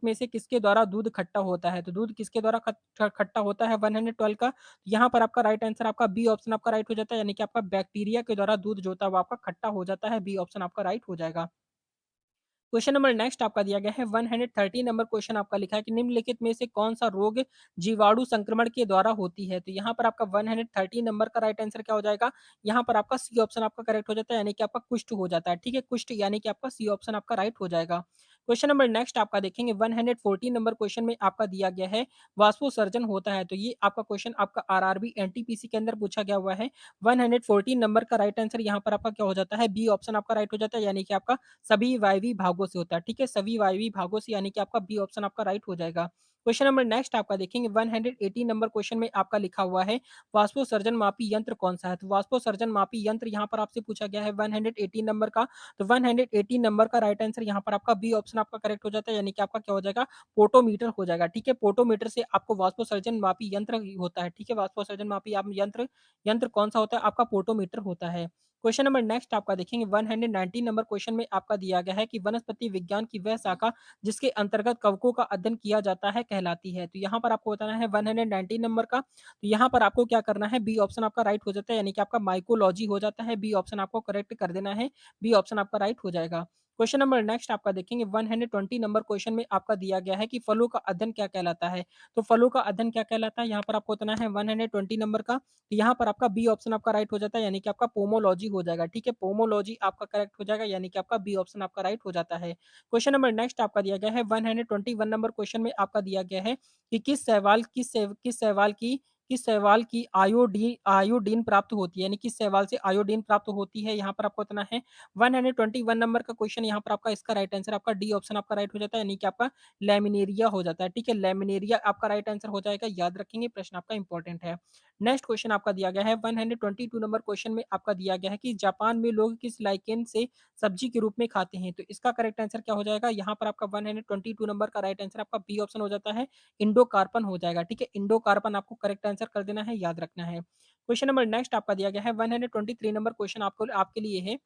में से किसके द्वारा दूध खट्टा होता है? तो दूध किसके द्वारा खट्टा होता है 112 का? यहाँ पर आपका राइट आंसर आपका बी ऑप्शन आपका राइट हो जाता है, यानी कि आपका बैक्टीरिया के द्वारा दूध जो होता है वो आपका खट्टा हो जाता है। बी ऑप्शन आपका राइट हो जाएगा। क्वेश्चन नंबर नेक्स्ट आपका दिया गया है 130 नंबर क्वेश्चन आपका लिखा है कि निम्नलिखित में से कौन सा रोग जीवाणु संक्रमण के द्वारा होती है? तो यहाँ पर आपका 130 नंबर का राइट आंसर क्या हो जाएगा? यहाँ पर आपका सी ऑप्शन आपका करेक्ट हो जाता है, यानी कि आपका कुष्ठ हो जाता है। ठीक है, कुष्ठ यानी कि आपका सी ऑप्शन आपका राइट हो जाएगा। क्वेश्चन नंबर नेक्स्ट आपका देखेंगे 114 नंबर क्वेश्चन में आपका दिया गया है वाष्पोसर्जन होता है। तो ये आपका क्वेश्चन आपका आरआरबी एनटीपीसी के अंदर पूछा गया हुआ है। 114 नंबर का राइट आंसर यहाँ पर आपका क्या हो जाता है? बी ऑप्शन आपका राइट हो जाता है, यानी कि आपका सभी वायवीय भागों से होता है। ठीक है, सभी वायवीय भागों से, यानी कि आपका बी ऑप्शन आपका राइट हो जाएगा। क्वेश्चन नंबर नेक्स्ट आपका देखेंगे 118 नंबर क्वेश्चन में आपका लिखा हुआ है वाष्पोसर्जन मापी यंत्र कौन सा है? तो वाष्पोसर्जन मापी यंत्र यहाँ पर आपसे पूछा गया है 118 नंबर का। तो 118 नंबर का राइट आंसर यहाँ पर आपका बी ऑप्शन आपका करेक्ट हो जाता है, यानी कि आपका क्या हो जाएगा? पोटोमीटर हो जाएगा। ठीक है, पोटोमीटर से आपको वाष्पोसर्जन मापी यंत्र होता है। ठीक है, वाष्पोसर्जन मापी आप यंत्र यंत्र कौन सा होता है? आपका पोटोमीटर होता है। क्वेश्चन नंबर नेक्स्ट आपका देखेंगे 119 नंबर क्वेश्चन में आपका दिया गया है कि वनस्पति विज्ञान की वह शाखा जिसके अंतर्गत कवकों का अध्ययन किया जाता है कहलाती है। तो यहाँ पर आपको बताना है 119 नंबर का। तो यहाँ पर आपको क्या करना है? बी ऑप्शन आपका राइट हो जाता है, यानी कि आपका माइकोलॉजी हो जाता है। बी ऑप्शन आपको करेक्ट कर देना है। बी ऑप्शन आपका राइट हो जाएगा। क्वेश्चन नंबर नेक्स्ट आपका देखेंगे 120 नंबर क्वेश्चन में आपका दिया गया है कि फलों का अध्ययन क्या कहलाता है? तो फलों का अध्ययन क्या कहलाता है? यहाँ पर आपको बताना है 120 नंबर का। तो यहाँ पर आपका बी ऑप्शन आपका राइट हो जाता है, यानी कि आपका पोमोलॉजी हो जाएगा। ठीक है, पोमोलॉजी आपका करेक्ट हो जाएगा, यानी कि आपका बी ऑप्शन आपका राइट हो जाता है। क्वेश्चन नंबर नेक्स्ट आपका दिया गया है 121 नंबर क्वेश्चन में आपका दिया गया है कि किस शैवाल की आयोडीन आयोडीन प्राप्त होती है, यानी किस शैवाल से आयोडीन प्राप्त होती है? यहाँ पर आपको बताना है 121 नंबर का क्वेश्चन। यहाँ पर आपका इसका राइट आंसर आपका डी ऑप्शन आपका राइट हो जाता है, यानी कि आपका लैमिनेरिया हो जाता है। ठीक है, लैमिनेरिया आपका राइट आंसर हो जाएगा। याद रखेंगे, प्रश्न आपका इंपॉर्टेंट है। नेक्स्ट क्वेश्चन आपका दिया गया है 122 नंबर क्वेश्चन में आपका दिया गया है कि जापान में लोग किस लाइकेन से सब्जी के रूप में खाते हैं? तो इसका करेक्ट आंसर क्या हो जाएगा? यहाँ पर आपका 122 नंबर का राइट आंसर आपका बी ऑप्शन हो जाता है, इंडोकार्पन हो जाएगा। ठीक है, इंडोकार्पन आपको करेक्ट आंसर कर देना है, याद रखना है। क्वेश्चन नंबर नेक्स्ट आपका दिया गया है 123 नंबर क्वेश्चन आपको आपके लिए है।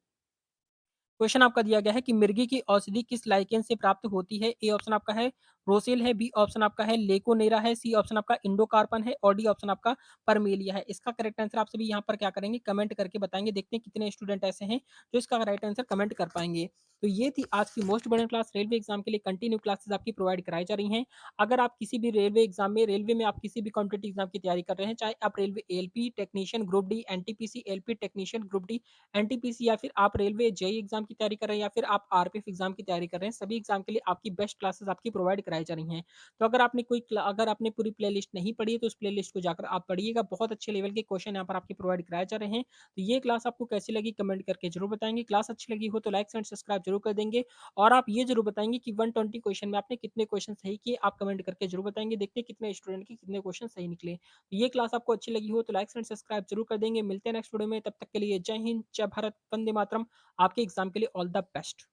क्वेश्चन आपका दिया गया है कि मिर्गी की औषधि किस लाइकेन से प्राप्त होती है? ए ऑप्शन आपका है रोसेल है, बी ऑप्शन आपका है लेकोनेरा है, सी ऑप्शन आपका इंडोकार्पन है और डी ऑप्शन आपका परमेलिया है। इसका करेक्ट आंसर आप सभी यहाँ पर क्या करेंगे? कमेंट करके बताएंगे। देखते हैं कितने स्टूडेंट ऐसे हैं जो इसका राइट आंसर कमेंट कर पाएंगे। तो ये थी आज की most important class. Railway exam के लिए कंटिन्यू क्लासेस आपकी प्रोवाइड कराई जा रही हैं। अगर आप किसी भी रेलवे में आप किसी भी कॉम्पिटेटिव एग्जाम की तैयारी कर रहे हैं, चाहे आप railway LP technician group D, NTPC LP technician group D, NTPC, या फिर आप रेलवे जेईई एग्जाम की तैयारी कर रहे हैं, या फिर आप आरपीएफ एग्जाम की तैयारी कर रहे हैं, सभी एग्जाम के लिए आपकी बेस्ट क्लासेस आपकी प्रोवाइड कराई जा रही हैं। तो अगर आपने पूरी प्लेलिस्ट नहीं पढ़ी है तो उस प्लेलिस्ट को जाकर आप पढ़िएगा। बहुत अच्छे लेवल के क्वेश्चन यहाँ पर आपके प्रोवाइड कराए जा रहे हैं। तो ये क्लास आपको कैसी लगी कमेंट करके जरूर बताएंगे। क्लास अच्छी लगी हो तो लाइक एंड सब्सक्राइब जरूर कर देंगे, और आप ये जरूर बताएंगे कि 120 क्वेश्चन में आपने कितने क्वेश्चन सही किए। आप कमेंट करके जरूर बताएंगे, देखते हैं कितने स्टूडेंट के कितने क्वेश्चन सही निकले। तो ये क्लास आपको अच्छी लगी हो तो लाइक एंड सब्सक्राइब जरूर कर देंगे। मिलते हैं नेक्स्ट वीडियो में, तब तक के लिए जय हिंद, जय भारत, वंदे मातरम। आपके एग्जाम के लिए ऑल द बेस्ट।